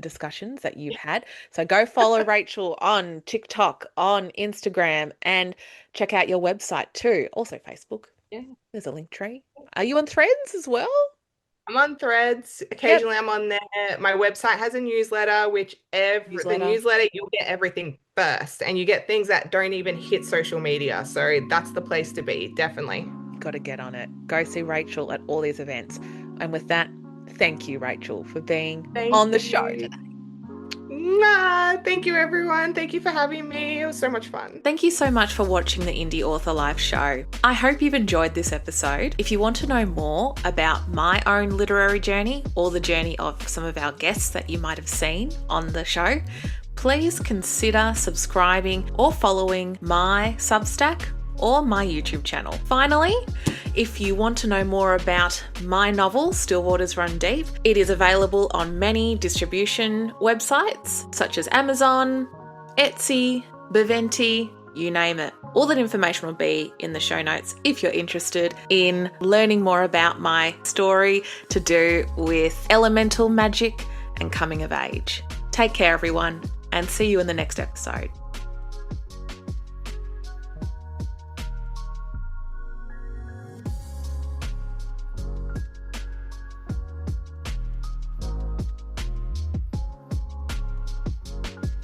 discussions that you've had. So go follow Rachel on TikTok, on Instagram, and check out your website too. Also Facebook. yeah. There's a link tree. Are you on Threads as well? I'm on Threads. Yep. Occasionally I'm on there. My website has a newsletter, which the Newsletter. newsletter, you'll get everything first, and you get things that don't even hit social media. So that's the place to be, definitely. Got to get on it. Go see Rachel at all these events. And with that, thank you, Rachel, for being Thank on the show you. today. Thank you, everyone. Thank you for having me. It was so much fun. Thank you so much for watching the Indie Author Live show. I hope you've enjoyed this episode. If you want to know more about my own literary journey or the journey of some of our guests that you might have seen on the show, please consider subscribing or following my Substack or my YouTube channel. Finally, if you want to know more about my novel, Still Waters Run Deep, it is available on many distribution websites such as Amazon, Etsy, Baventi, you name it. All that information will be in the show notes if you're interested in learning more about my story to do with elemental magic and coming of age. Take care, everyone, and see you in the next episode.